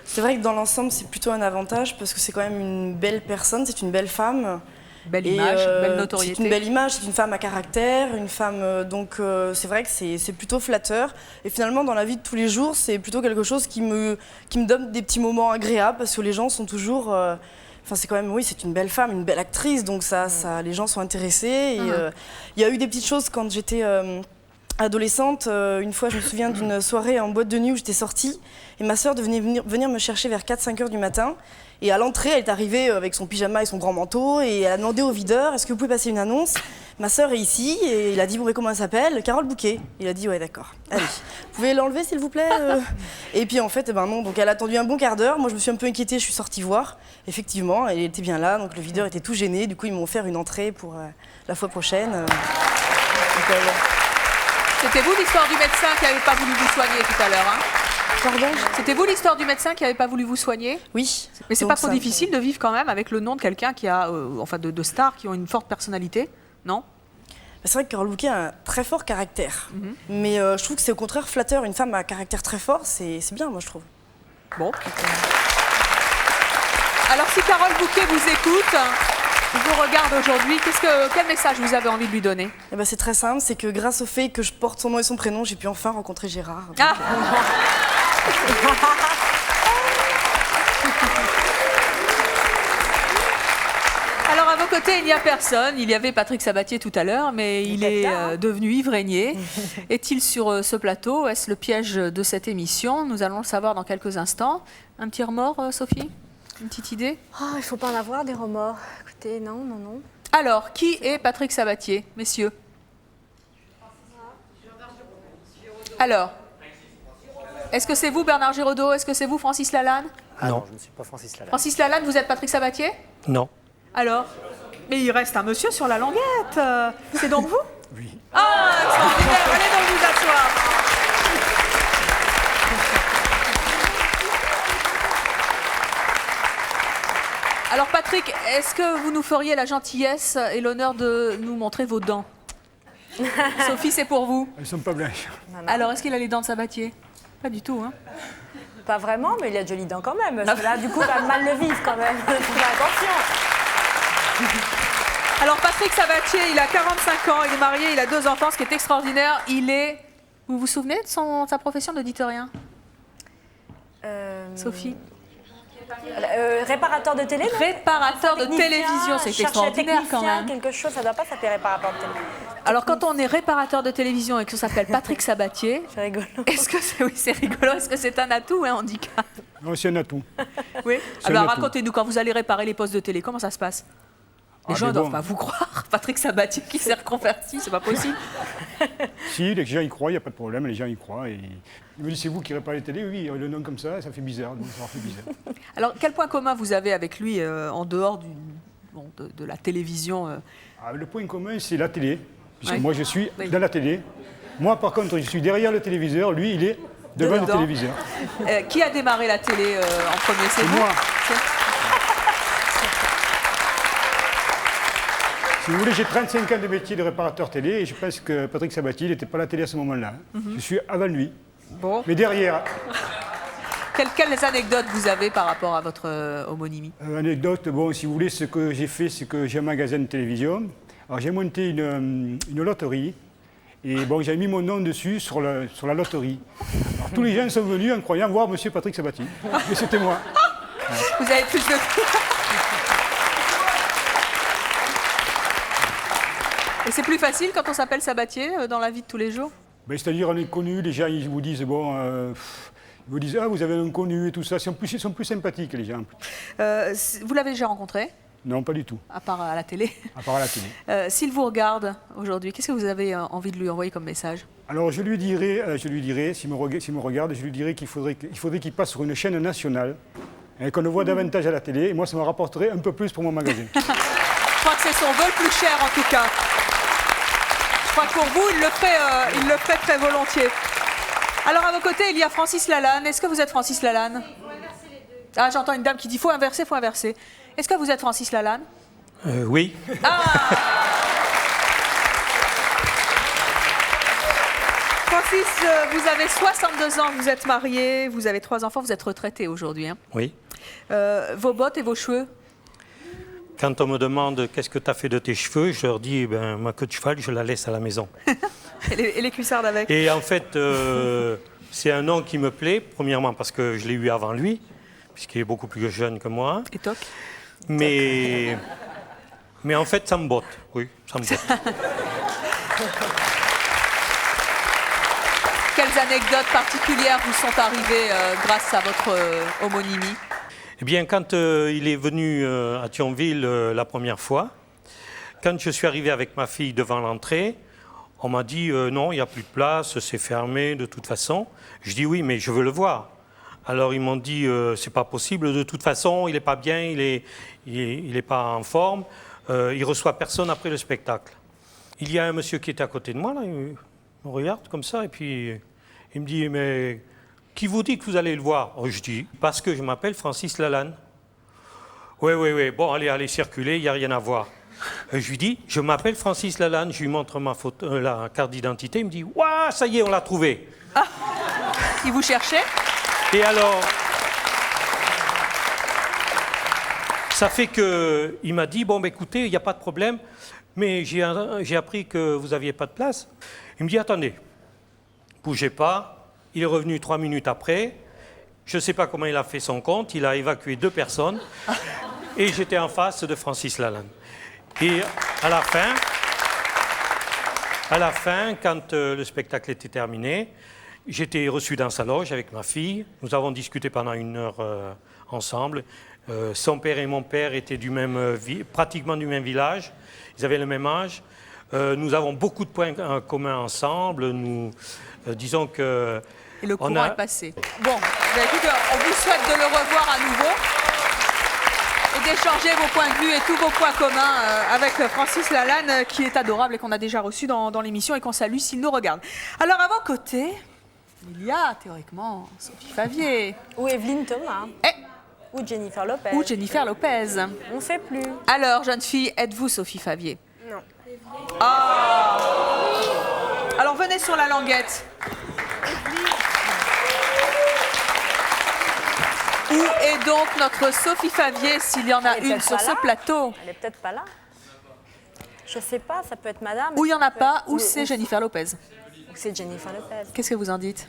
C'est vrai que dans l'ensemble, c'est plutôt un avantage parce que c'est quand même une belle personne, c'est une belle femme. Belle image, belle notoriété. C'est une belle image, c'est une femme à caractère, une femme. Donc c'est vrai que c'est plutôt flatteur. Et finalement, dans la vie de tous les jours, c'est plutôt quelque chose qui me donne des petits moments agréables parce que les gens sont toujours. Enfin, c'est quand même, oui, c'est une belle femme, une belle actrice, donc les gens sont intéressés. Il y a eu des petites choses quand j'étais adolescente. Une fois, je me souviens d'une soirée en boîte de nuit où j'étais sortie et ma sœur devait venir me chercher vers 4-5 heures du matin. Et à l'entrée, elle est arrivée avec son pyjama et son grand manteau et elle a demandé au videur, est-ce que vous pouvez passer une annonce? Ma sœur est ici et il a dit, bon, comment elle s'appelle? Carole Bouquet. Il a dit, ouais, d'accord. Allez, vous pouvez l'enlever s'il vous plaît? Et puis en fait, non, donc elle a attendu un bon quart d'heure. Moi, je me suis un peu inquiétée, je suis sortie voir. Effectivement, elle était bien là, donc le videur était tout gêné. Du coup, ils m'ont offert une entrée pour la fois prochaine. C'était vous l'histoire du médecin qui n'avait pas voulu vous soigner tout à l'heure, hein? Pardon? C'était vous l'histoire du médecin qui n'avait pas voulu vous soigner? Oui. Mais c'est pas trop difficile de vivre quand même avec le nom de quelqu'un qui a, enfin de stars qui ont une forte personnalité, non? C'est vrai que Carole Bouquet a un très fort caractère. Mais je trouve que c'est au contraire flatteur. Une femme à caractère très fort, c'est bien, moi, je trouve. Bon. Alors, si Carole Bouquet vous écoute, vous regarde aujourd'hui, quel message vous avez envie de lui donner? Eh ben, c'est très simple, c'est que grâce au fait que je porte son nom et son prénom, j'ai pu enfin rencontrer Gérard. Alors à vos côtés, il n'y a personne. Il y avait Patrick Sabatier tout à l'heure, mais il est devenu ivraigné. Est-il sur ce plateau? Est-ce le piège de cette émission? Nous allons le savoir dans quelques instants. Un petit remords, Sophie? Une petite idée? Il ne faut pas en avoir des remords. Écoutez, non. Alors, qui est Patrick Sabatier, messieurs? Alors, est-ce que c'est vous Bernard Giraudot? Est-ce que c'est vous Francis Lalanne? Non. Je ne suis pas Francis Lalanne. Francis Lalanne, vous êtes Patrick Sabatier? Non. Alors? Mais il reste un monsieur sur la languette. C'est donc vous? Oui. Ah, extraordinaire. Allez donc vous asseoir. Alors Patrick, est-ce que vous nous feriez la gentillesse et l'honneur de nous montrer vos dents? Sophie, c'est pour vous. Elles ne sont pas blanches. Alors, est-ce qu'il a les dents de Sabatier? Pas du tout, hein? Pas vraiment, mais il a de jolies dents quand même. Là, du coup, il va mal le vivre quand même. Faut faire attention. Alors, Patrick Sabatier, il a 45 ans, il est marié, il a 2 enfants, ce qui est extraordinaire. Il est... Vous vous souvenez de sa profession? Ne dites rien. Sophie? Réparateur de télé, non? Réparateur de télévision, c'est extraordinaire quand même. Quelque chose, ça ne doit pas s'appeler réparateur de télé. Alors quand on est réparateur de télévision et que ça s'appelle Patrick Sabatier, c'est rigolo. Est-ce que c'est rigolo? Est-ce que c'est un atout ou un handicap? Non, c'est un atout. Oui. Alors racontez-nous, quand vous allez réparer les postes de télé, comment ça se passe? Les gens ne doivent pas vous croire. Patrick Sabatier qui s'est reconverti, c'est pas possible. Si, les gens y croient, il n'y a pas de problème, les gens y croient. Et... Ils me disent, c'est vous qui réparez les télés? Oui, le nom comme ça fait bizarre. Donc ça fait bizarre. Alors, quel point commun vous avez avec lui en dehors de la télévision Le point commun, c'est la télé. Puisque moi, je suis dans la télé. Moi, par contre, je suis derrière le téléviseur. Lui, il est devant le téléviseur. Qui a démarré la télé en premier? C'est vous? Moi. Si vous voulez, j'ai 35 ans de métier de réparateur télé et je pense que Patrick Sabatier n'était pas à la télé à ce moment-là. Je suis avant lui. Bon. Mais derrière. Quelles anecdotes vous avez par rapport à votre homonymie? Anecdote, bon, si vous voulez, ce que j'ai fait, c'est que j'ai un magasin de télévision. Alors j'ai monté une loterie et bon, j'ai mis mon nom dessus sur la loterie. Alors, tous les gens sont venus en croyant voir Monsieur Patrick Sabatier. Et c'était moi. Vous avez plus de... Et c'est plus facile quand on s'appelle Sabatier dans la vie de tous les jours? C'est-à-dire, on est connu, les gens ils vous disent, bon, ils vous disent, ah, vous avez un inconnu et tout ça. Ils sont plus sympathiques, les gens. Vous l'avez déjà rencontré? Non, pas du tout. À part à la télé? À part à la télé. S'il vous regarde aujourd'hui, qu'est-ce que vous avez envie de lui envoyer comme message? Alors, je lui dirais, s'il me regarde, je lui dirais qu'il faudrait qu'il passe sur une chaîne nationale et qu'on le voit davantage à la télé. Et moi, ça me rapporterait un peu plus pour mon magasin. Je crois que c'est son vol plus cher, en tout cas. Je crois que pour vous, il le ferait très volontiers. Alors, à vos côtés, il y a Francis Lalanne. Est-ce que vous êtes Francis Lalanne? Ah, j'entends une dame qui dit faut inverser, faut inverser. Est-ce que vous êtes Francis Lalanne? Oui. Francis, vous avez 62 ans, vous êtes marié, vous avez 3 enfants, vous êtes retraité aujourd'hui. Hein. Oui. Vos bottes et vos cheveux? Quand on me demande qu'est-ce que tu as fait de tes cheveux, je leur dis ma queue de cheval, je la laisse à la maison. et les cuissardes avec? Et en fait, c'est un nom qui me plaît, premièrement parce que je l'ai eu avant lui, puisqu'il est beaucoup plus jeune que moi. Et toc. Mais en fait, ça me botte. Oui, ça me botte. Quelles anecdotes particulières vous sont arrivées grâce à votre homonymie? Eh bien, quand il est venu à Thionville la première fois, quand je suis arrivé avec ma fille devant l'entrée, on m'a dit non, il n'y a plus de place, c'est fermé de toute façon. Je dis oui, mais je veux le voir. Alors ils m'ont dit c'est pas possible, de toute façon, il n'est pas bien, il est pas en forme, il reçoit personne après le spectacle. Il y a un monsieur qui était à côté de moi, là, il me regarde comme ça, et puis il me dit mais qui vous dit que vous allez le voir? Je dis parce que je m'appelle Francis Lalanne. Oui, bon, allez, circulez, il n'y a rien à voir. Je lui dis, je m'appelle Francis Lalanne, je lui montre ma photo, la carte d'identité, il me dit, waouh, ça y est, on l'a trouvé. Ah, il vous cherchait? Et alors, ça fait qu'il m'a dit, bon, bah, écoutez, il n'y a pas de problème, mais j'ai appris que vous n'aviez pas de place. Il me dit, attendez, bougez pas. Il est revenu 3 minutes après. Je ne sais pas comment il a fait son compte. Il a évacué 2 personnes. Et j'étais en face de Francis Lalanne. Et à la fin, quand le spectacle était terminé, j'étais reçu dans sa loge avec ma fille. Nous avons discuté pendant 1 heure ensemble. Son père et mon père étaient pratiquement du même village. Ils avaient le même âge. Nous avons beaucoup de points communs ensemble. Disons que... Et le courant est passé. Bon, écoutez, on vous souhaite de le revoir à nouveau et d'échanger vos points de vue et tous vos points communs avec Francis Lalanne, qui est adorable et qu'on a déjà reçu dans l'émission et qu'on salue s'il nous regarde. Alors, à vos côtés, il y a théoriquement Sophie Favier. Ou Evelyne Thomas. Ou Jennifer Lopez. Ou Jennifer Lopez. On ne sait plus. Alors, jeune fille, êtes-vous Sophie Favier? Non. Ah! Alors, venez sur la languette. Où est donc notre Sophie Favier, s'il y en a une sur ce plateau? Elle est peut-être pas là. Je sais pas, ça peut être madame. Ou il n'y en a pas, ou c'est Jennifer Lopez. Ou c'est Jennifer Lopez. Qu'est-ce que vous en dites?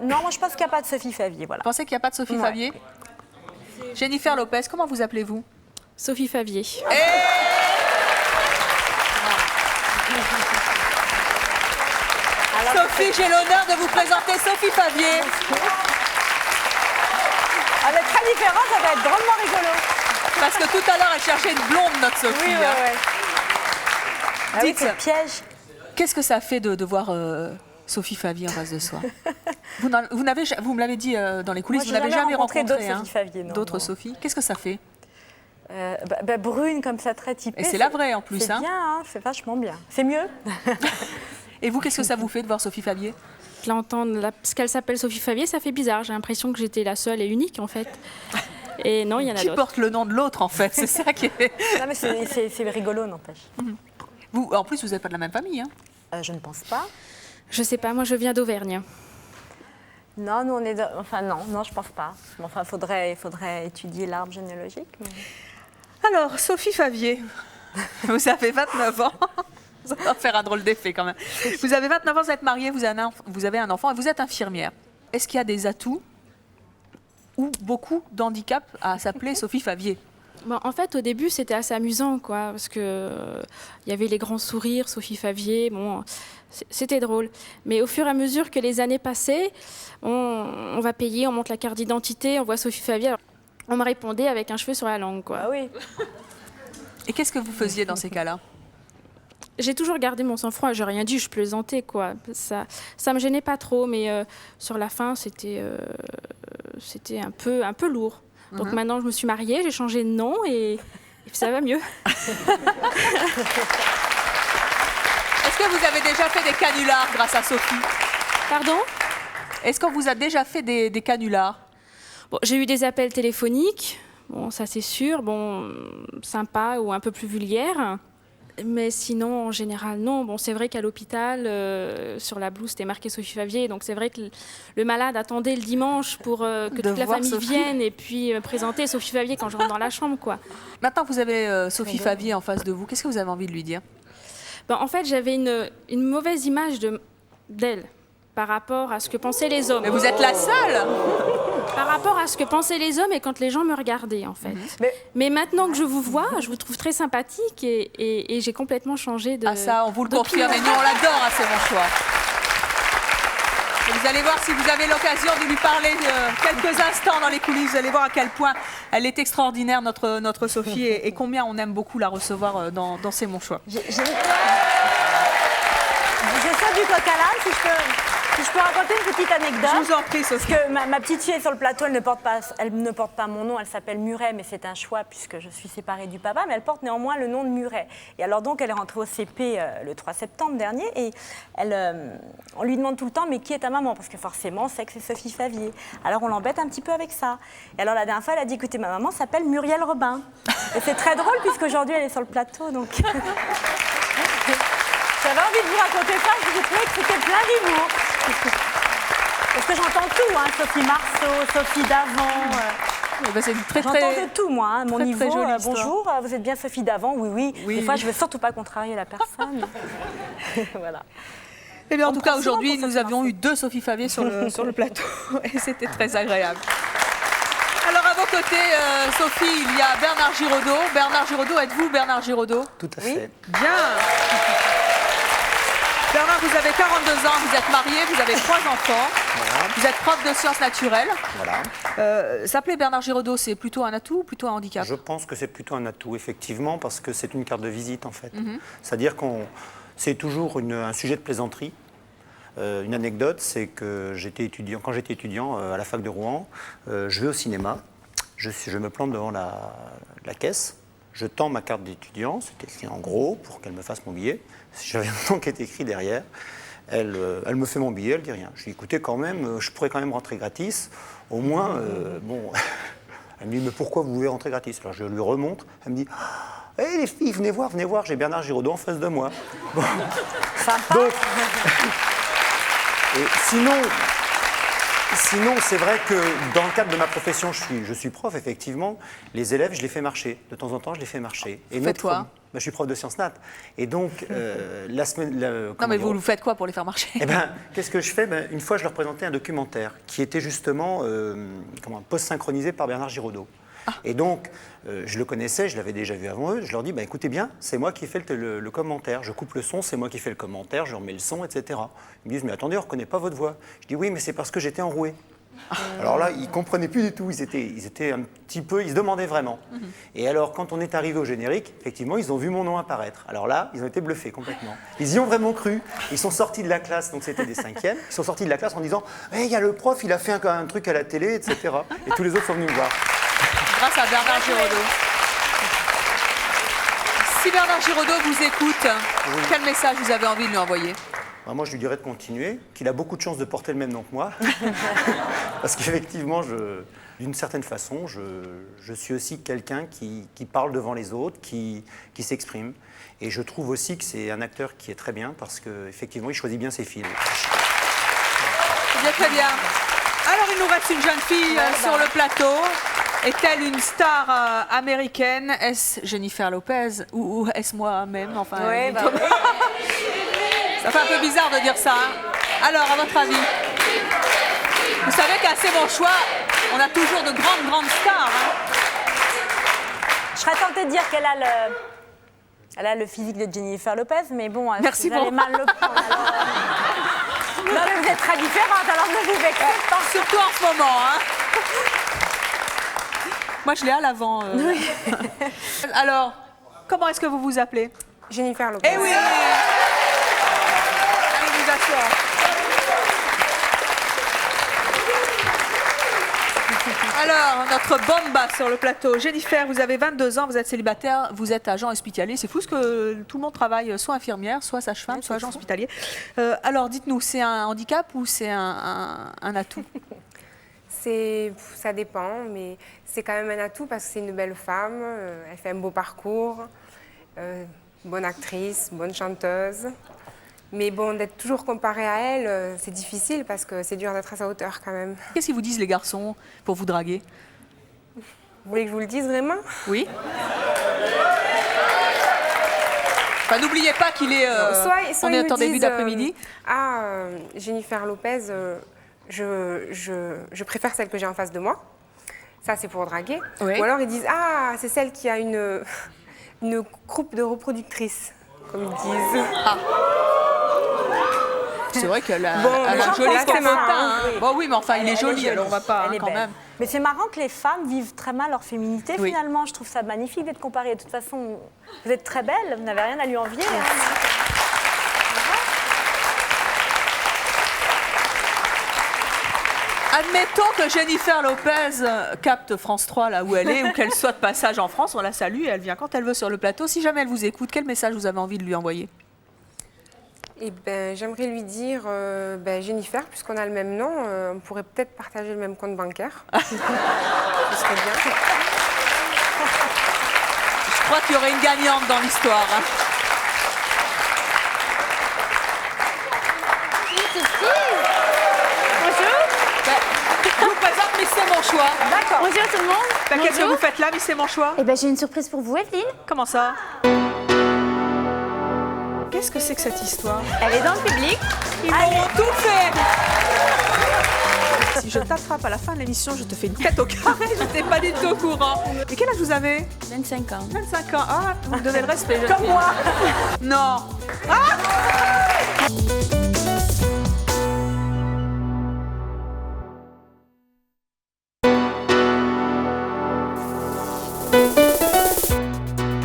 Non, moi je pense qu'il n'y a pas de Sophie Favier. Voilà. Vous pensez qu'il n'y a pas de Sophie Favier? Jennifer Lopez, comment vous appelez-vous? Sophie Favier. Sophie, j'ai l'honneur de vous présenter Sophie Favier. Elle est très différente, ça va être drôlement rigolo. Parce que tout à l'heure, elle cherchait une blonde, notre Sophie. Oui, hein. Oui, c'est piège. Qu'est-ce que ça fait de voir Sophie Favier en face de soi? Vous me l'avez dit dans les coulisses, Moi, vous n'avez jamais rencontré d'autres Sophie. Qu'est-ce que ça fait? Brune, comme ça, très typée. Et c'est la vraie en plus. C'est bien, hein, c'est vachement bien. C'est mieux. Et vous, qu'est-ce que ça vous fait de voir Sophie Favier? L'entendre, parce qu'elle s'appelle Sophie Favier, ça fait bizarre. J'ai l'impression que j'étais la seule et unique, en fait. Et non, il y en a d'autres. Qui porte le nom de l'autre, en fait, c'est ça qui est... Non, mais c'est rigolo, n'empêche. Vous, en plus, vous n'êtes pas de la même famille, hein? Je ne pense pas. Je sais pas, moi je viens d'Auvergne. Non, nous on est... Enfin non, je pense pas. Enfin, faudrait étudier l'arbre généalogique. Mais... Alors, Sophie Favier, vous avez 29 ans. Ça va faire un drôle d'effet quand même. Vous avez 29 ans, vous êtes mariée, vous avez un enfant et vous êtes infirmière. Est-ce qu'il y a des atouts ou beaucoup d'handicap à s'appeler Sophie Favier? Bon, en fait, au début, c'était assez amusant, quoi, parce que il y avait les grands sourires, Sophie Favier, bon, c'était drôle. Mais au fur et à mesure que les années passaient, on va payer, on monte la carte d'identité, on voit Sophie Favier. Alors, on me répondait avec un cheveu sur la langue, quoi. Ah oui. Et qu'est-ce que vous faisiez dans ces cas-là? J'ai toujours gardé mon sang-froid, j'ai rien dit, je plaisantais, quoi. Ça me gênait pas trop, mais sur la fin, c'était un peu lourd. Donc maintenant, je me suis mariée, j'ai changé de nom et ça va mieux. Est-ce que vous avez déjà fait des canulars grâce à Sophie? Pardon? Est-ce qu'on vous a déjà fait des canulars? Bon, j'ai eu des appels téléphoniques, bon, ça c'est sûr, bon, sympa ou un peu plus vulgaire. Mais sinon, en général, non. Bon, c'est vrai qu'à l'hôpital, sur la blouse, c'était marqué Sophie Favier. Donc, c'est vrai que le malade attendait le dimanche pour que toute la famille vienne et puis présenter Sophie Favier quand je rentre dans la chambre, quoi. Maintenant que vous avez Sophie Favier en face de vous, qu'est-ce que vous avez envie de lui dire? En fait, j'avais une mauvaise image d'elle par rapport à ce que pensaient les hommes. Mais vous êtes la seule. Par rapport à ce que pensaient les hommes et quand les gens me regardaient, en fait. Mais maintenant que je vous vois, je vous trouve très sympathique et j'ai complètement changé de... Ah ça, on vous le confirme, et nous on l'adore, hein, c'est mon choix. Et vous allez voir, si vous avez l'occasion de lui parler quelques instants dans les coulisses, vous allez voir à quel point elle est extraordinaire, notre Sophie, et combien on aime beaucoup la recevoir dans C'est mon choix. Je sors du coq à l'âne, si je peux raconter une petite anecdote. Je vous en prie, Sophie. Parce que ma petite fille est sur le plateau, elle ne porte pas mon nom, elle s'appelle Muret, mais c'est un choix puisque je suis séparée du papa, mais elle porte néanmoins le nom de Muret. Et alors donc, elle est rentrée au CP le 3 septembre dernier et on lui demande tout le temps, mais qui est ta maman? Parce que forcément, on sait que c'est Sophie Favier. Alors on l'embête un petit peu avec ça. Et alors la dernière fois, elle a dit, écoutez, ma maman s'appelle Muriel Robin. Et c'est très drôle puisqu'aujourd'hui, elle est sur le plateau, donc... J'avais envie de vous raconter ça, j'ai trouvé que c'était plein d'humour. Parce que j'entends tout, hein, Sophie Marceau, Sophie Davant. J'entends de tout, moi. Hein, mon niveau, bonjour, vous êtes bien Sophie Davant? Oui. Des fois, je ne veux surtout pas contrarier la personne. Voilà. Eh bien, en tout cas, aujourd'hui, nous avions eu 2 Sophie Favier sur le plateau. Et c'était très agréable. Alors, à vos côtés, Sophie, il y a Bernard Giraudot. Bernard Giraudot, êtes-vous Bernard Giraudot? Tout à fait. Bien. Bernard, vous avez 42 ans, vous êtes marié, vous avez 3 enfants. Voilà. Vous êtes prof de sciences naturelles. Voilà. S'appeler Bernard Giraudot, c'est plutôt un atout ou plutôt un handicap? Je pense que c'est plutôt un atout, effectivement, parce que c'est une carte de visite, en fait. C'est-à-dire que c'est toujours un sujet de plaisanterie. Une anecdote, c'est que quand j'étais étudiant à la fac de Rouen, je vais au cinéma, je me plante devant la caisse, je tends ma carte d'étudiant, c'est écrit en gros pour qu'elle me fasse mon billet. J'avais un nom qui est écrit derrière. Elle me fait mon billet, elle dit rien. Je lui dis, écoutez, quand même, je pourrais quand même rentrer gratis. Au moins, bon... Elle me dit, mais pourquoi vous voulez rentrer gratis? Alors je lui remontre, elle me dit, hey, les filles, venez voir, j'ai Bernard Giraudot en face de moi. Bon. Donc, et sinon, c'est vrai que dans le cadre de ma profession, je suis prof, effectivement. Les élèves, je les fais marcher. De temps en temps, je les fais marcher. Et faites quoi? Je suis prof de sciences nat. Et donc, la semaine... non, mais vous faites quoi pour les faire marcher? Eh bien, qu'est-ce que je fais? Une fois, je leur présentais un documentaire qui était justement post-synchronisé par Bernard Giraudot. Et donc, je le connaissais, je l'avais déjà vu avant eux. Je leur dis, écoutez bien, c'est moi qui fais le commentaire. Je coupe le son, c'est moi qui fais le commentaire, je remets le son, etc. Ils me disent, mais attendez, on ne reconnaît pas votre voix. Je dis, oui, mais c'est parce que j'étais enroué. Alors là, ils ne comprenaient plus du tout. Ils étaient un petit peu, ils se demandaient vraiment. Et alors, quand on est arrivé au générique, effectivement, ils ont vu mon nom apparaître. Alors là, ils ont été bluffés complètement. Ils y ont vraiment cru. Ils sont sortis de la classe, donc c'était des 5e. Ils sont sortis de la classe en disant, il y a le prof, il a fait un truc à la télé, etc. Et tous les autres sont venus me voir. Grâce à Bernard Giraudot. Si Bernard Giraudot vous écoute, quel message vous avez envie de lui envoyer? Moi, je lui dirais de continuer, qu'il a beaucoup de chance de porter le même nom que moi. Parce qu'effectivement, d'une certaine façon, je suis aussi quelqu'un qui parle devant les autres, qui s'exprime. Et je trouve aussi que c'est un acteur qui est très bien, parce qu'effectivement, il choisit bien ses films. Bien, très bien. Alors, il nous reste une jeune fille sur le plateau. Est-elle une star américaine? Est-ce Jennifer Lopez ou est-ce moi-même? Enfin, oui, ça fait un peu bizarre de dire ça. Alors, à votre avis? Vous savez qu'à C'est mon choix, on a toujours de grandes stars. Je serais tentée de dire qu'elle a le physique de Jennifer Lopez, mais bon, merci vous allez mal le prendre. Non, mais vous êtes très différentes, alors ne vous vexez pas. Surtout en ce moment, Moi, je l'ai à l'avant. Oui. Alors, comment est-ce que vous vous appelez? Jennifer Lopez. Eh oui! Allez, vous asseoir. Alors, notre bomba sur le plateau. Jennifer, vous avez 22 ans, vous êtes célibataire, vous êtes agent hospitalier. C'est fou ce que tout le monde travaille, soit infirmière, soit sage-femme, soit agent hospitalier. Alors, dites-nous, c'est un handicap ou c'est un atout? Ça dépend, mais c'est quand même un atout parce que c'est une belle femme, elle fait un beau parcours, bonne actrice, bonne chanteuse. Mais bon, d'être toujours comparée à elle, c'est difficile parce que c'est dur d'être à sa hauteur quand même. Qu'est-ce qu'ils vous disent les garçons pour vous draguer? Vous voulez que je vous le dise vraiment? Oui. Enfin, n'oubliez pas qu'il est, soit on est ils en me début disent, d'après-midi. Jennifer Lopez, je préfère celle que j'ai en face de moi. Ça, c'est pour draguer. Oui. Ou alors ils disent, ah, c'est celle qui a une croupe de reproductrice, comme ils disent. Ah. C'est vrai qu'elle a, Bon, elle a un joli c'est marrant, hein. oui. Bon, oui, mais enfin, il est Elle joli, jolie. alors on va pas, Elle est quand belle. même. Mais c'est marrant que les femmes vivent très mal leur féminité, Oui. finalement. Je trouve ça magnifique d'être comparée. De toute façon, vous êtes très belle, vous n'avez rien à lui envier. hein. Admettons que Jennifer Lopez capte France 3 là où elle est, ou qu'elle soit de passage en France, on la salue et elle vient quand elle veut sur le plateau. Si jamais elle vous écoute, quel message vous avez envie de lui envoyer? Eh ben, j'aimerais lui dire, Jennifer, puisqu'on a le même nom, on pourrait peut-être partager le même compte bancaire. Ce serait bien. Je crois qu'il y aurait une gagnante dans l'histoire. hein. Je vous présente Miss C'est mon choix. D'accord. Bonjour tout le monde. Qu'est-ce que Bonjour. vous faites là, Miss C'est mon choix? Eh ben, j'ai une surprise pour vous, Evelyne. Comment ça? Qu'est-ce que c'est que cette histoire? Elle est dans le public. Ils m'ont tout fait. Si je t'attrape à la fin de l'émission, je te fais une tête au carré. Je n'étais pas du tout au courant. Et quel âge vous avez? 25 ans. 25 ans. Ah, vous me donnez le respect. Comme moi. Non. Ah.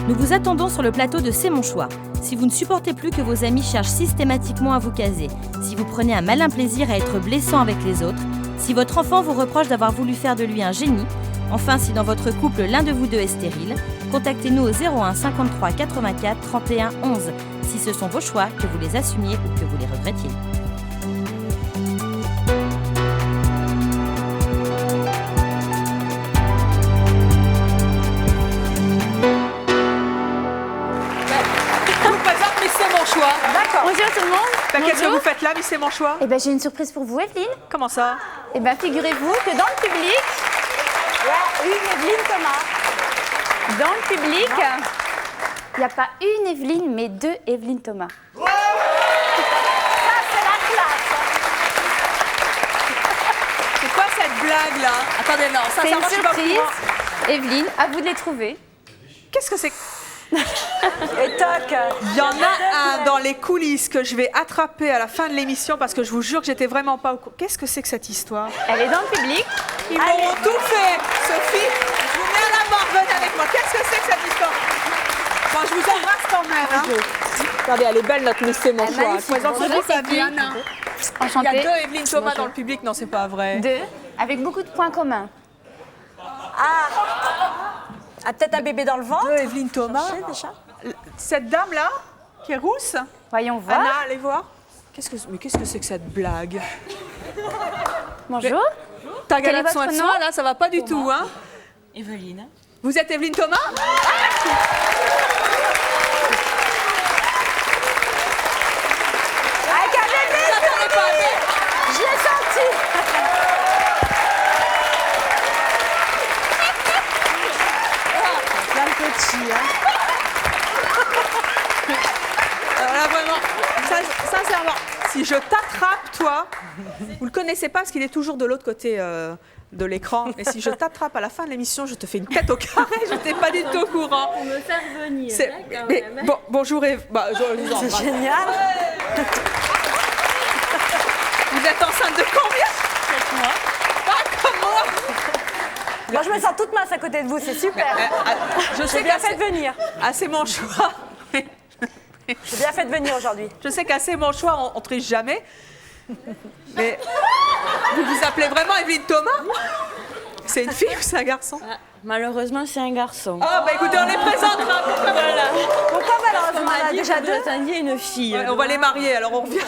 Nous vous attendons sur le plateau de C'est mon choix. Si vous ne supportez plus que vos amis cherchent systématiquement à vous caser, si vous prenez un malin plaisir à être blessant avec les autres, si votre enfant vous reproche d'avoir voulu faire de lui un génie, enfin si dans votre couple l'un de vous deux est stérile, contactez-nous au 01 53 84 31 11 si ce sont vos choix, que vous les assumiez ou que vous les regrettiez. Je vous présente Miss C'est mon choix. D'accord. Bonjour tout le monde. Qu'est-ce que Bonjour. vous faites là, Miss C'est mon choix? Eh ben, j'ai une surprise pour vous, Evelyne. Comment ça? Eh ben, figurez-vous que dans le public, Ouais, une Evelyne Thomas. dans le public, il n'y a pas une Evelyne, mais deux Evelyne Thomas. Ça, c'est la classe. C'est quoi cette blague là? Attendez, non, ça C'est une je suis pas au surprise. courant. Evelyne, à vous de les trouver. Qu'est-ce que c'est? Et toc. Il y en a un dans les coulisses que je vais attraper à la fin de l'émission parce que je vous jure que j'étais vraiment pas au courant. Qu'est-ce que c'est que cette histoire? Elle est dans le public. Ils m'auront tout fait. Sophie, je vous mets à la barre, venez avec moi. Qu'est-ce que c'est que cette histoire? Bon, je vous embrasse quand même. Hein. Regardez, elle est belle notre Miss C'est mon choix. magnifique. Présentez-vous, Bonjour, Fabienne. Enchantée. Il y a deux Evelyne Thomas Bonjour. dans le public. Non, c'est pas vrai. Deux, avec beaucoup de points communs. Ah, peut-être un bébé dans le ventre. Deux Evelyne Thomas. Déjà. Cette dame-là, qui est rousse. Voyons voir. Anna, allez voir. Mais qu'est-ce que c'est que cette blague? Bonjour. Ta Quel est galette soin votre de nom? soi, là, ça va pas du tout, hein? Evelyne. Vous êtes Evelyne Thomas? Avec un bébé. J'attendais pas, mais- Je l'ai senti. Plein de petits, hein. Alors là, vraiment, sincèrement, si je t'attrape, toi, vous le connaissez pas parce qu'il est toujours de l'autre côté de l'écran, mais si je t'attrape à la fin de l'émission, je te fais une tête au carré, je n'étais pas du tout au courant. Pour me faire venir. Mais, bonjour Eve. Bah, je vous embrasse. C'est génial. Vous êtes enceinte de combien? 7 mois. Pas comme moi. Moi, je me sens toute mince à côté de vous, c'est super. Je sais J'ai bien qu'à fait de venir. Ah, c'est mon choix. J'ai bien fait de venir aujourd'hui. Je sais qu'à C'est mon choix, on triche jamais. Mais vous vous appelez vraiment Evelyne Thomas? C'est une fille ou c'est un garçon? Malheureusement, c'est un garçon. Ah, bah écoutez, on les présentera. Voilà. Pourquoi malheureusement On on a a dit déjà que deux? vous attendiez une fille. Ouais, on va les marier, alors on revient.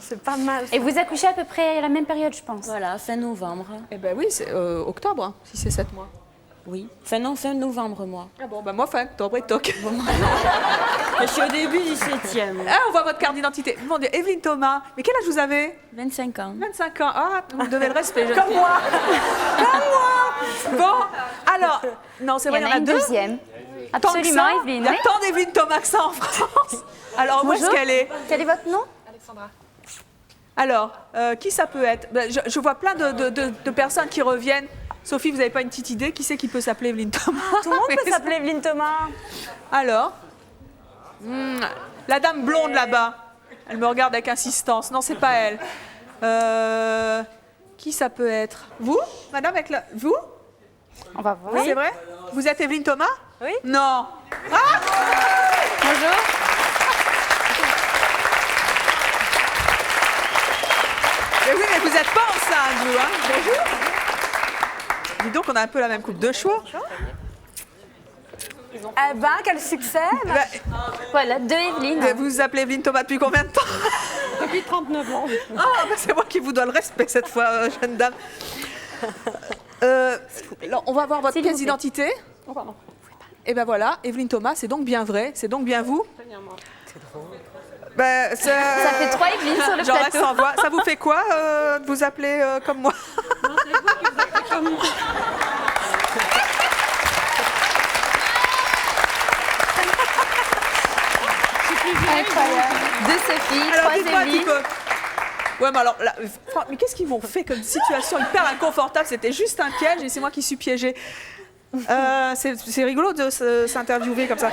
C'est pas mal. Et vous accouchez à peu près à la même période, je pense. Voilà, fin novembre. Eh ben oui, c'est octobre, si c'est 7 mois. Oui, fin novembre, moi. Ah bon, ben moi, fin octobre et toc. Je suis au début du 7e. Ah, on voit votre carte d'identité. Mon Dieu, Evelyne Thomas, mais quel âge vous avez? 25 ans. 25 ans. Ah, vous devez le respect, jeune Comme fille. moi. Comme moi. Bon, alors, non, c'est vrai, il y en a une deux. deuxième. Tant que Absolument, ça, Evelyne. il y a oui. tant d'Evelyne Thomas que ça en France. Alors, où est-ce Bonjour. qu'elle est? Quel est votre nom? Alexandra. Alors, qui ça peut être? Ben, je vois plein de personnes qui reviennent. Sophie, vous n'avez pas une petite idée? Qui c'est qui peut s'appeler Evelyne Thomas? Tout le monde peut s'appeler Evelyne Thomas. Alors, la dame blonde là-bas. Elle me regarde avec insistance. Non, c'est pas elle. Qui ça peut être? Vous, madame, avec la... Vous? On va voir. Oui, c'est vrai? Vous êtes Evelyne Thomas? Oui. Non. Ah! Bonjour. Mais oui, mais vous n'êtes pas enceinte, vous, hein? Bonjour. Dis donc, on a un peu la même coupe de cheveux. Eh ben, quel succès. Voilà, deux Evelyne. Vous vous appelez Evelyne Thomas depuis combien de temps? Depuis 39 ans. Ah, ben c'est moi qui vous dois le respect cette fois, jeune dame. Alors, on va voir votre pièce d'identité. Oh, pardon. Et ben voilà, Evelyne Thomas, c'est donc bien vrai, c'est donc bien vous. C'est drôle. Ben, Ça fait 3 Evelyne sur le Jean-Rex plateau. s'envoie. Ça vous fait quoi de vous appeler comme moi? Non, c'est vous qui vous appelez comme moi. Incroyable. Deux Sophie, Alors, 3 dites-moi un petit Evelyne. peu. Ouais, mais alors, là, mais qu'est-ce qu'ils m'ont fait comme situation hyper inconfortable? C'était juste un piège et c'est moi qui suis piégée. C'est rigolo de s'interviewer comme ça.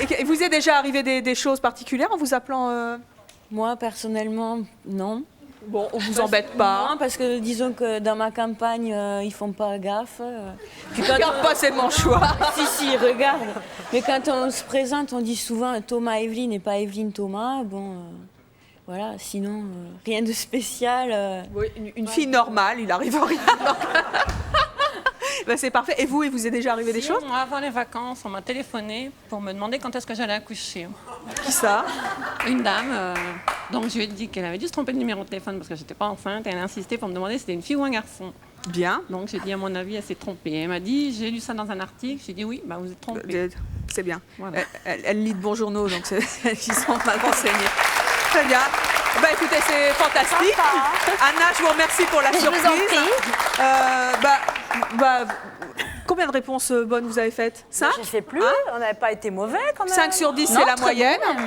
Et vous est déjà arrivé des choses particulières en vous appelant Moi, personnellement, non. Bon, on vous embête pas. Non, parce que disons que dans ma campagne, ils font pas gaffe. Regarde pas, c'est mon choix. Si, regarde. Mais quand on se présente, on dit souvent Thomas Evelyne et pas Evelyne Thomas. Bon, voilà, sinon, rien de spécial. Oui, une fille normale, il arrive rien. Ben, c'est parfait. Et vous, il vous est déjà arrivé des choses? Moi, avant les vacances, on m'a téléphoné pour me demander quand est-ce que j'allais accoucher. Qui ça? Une dame. Donc, je lui ai dit qu'elle avait dû se tromper de numéro de téléphone parce que je n'étais pas enceinte. Et elle a insisté pour me demander si c'était une fille ou un garçon. Bien. Donc, j'ai dit, à mon avis, elle s'est trompée. Elle m'a dit, j'ai lu ça dans un article. J'ai dit, oui, bah, vous êtes trompée. C'est bien. Voilà. Elle lit de bons journaux, donc ils sont mal renseignés. Très bien. Bah, écoutez, c'est fantastique. Anna, je vous remercie pour la Je surprise. vous en prie. Combien de réponses bonnes vous avez faites? 5? Je ne sais plus, on n'avait pas été mauvais quand même. 5 sur 10, Non, c'est la très moyenne. bon.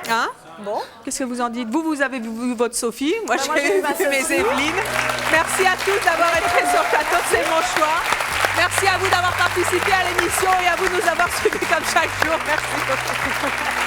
Hein? Bon. Qu'est-ce que vous en dites? Vous avez vu votre Sophie. Moi, Moi, j'ai j'ai vu vu ma mes Sophie. Evelyne. Merci à tous d'avoir été sur le plateau, c'est mon choix. Merci à vous d'avoir participé à l'émission et à vous de nous avoir suivis comme chaque jour. Merci beaucoup.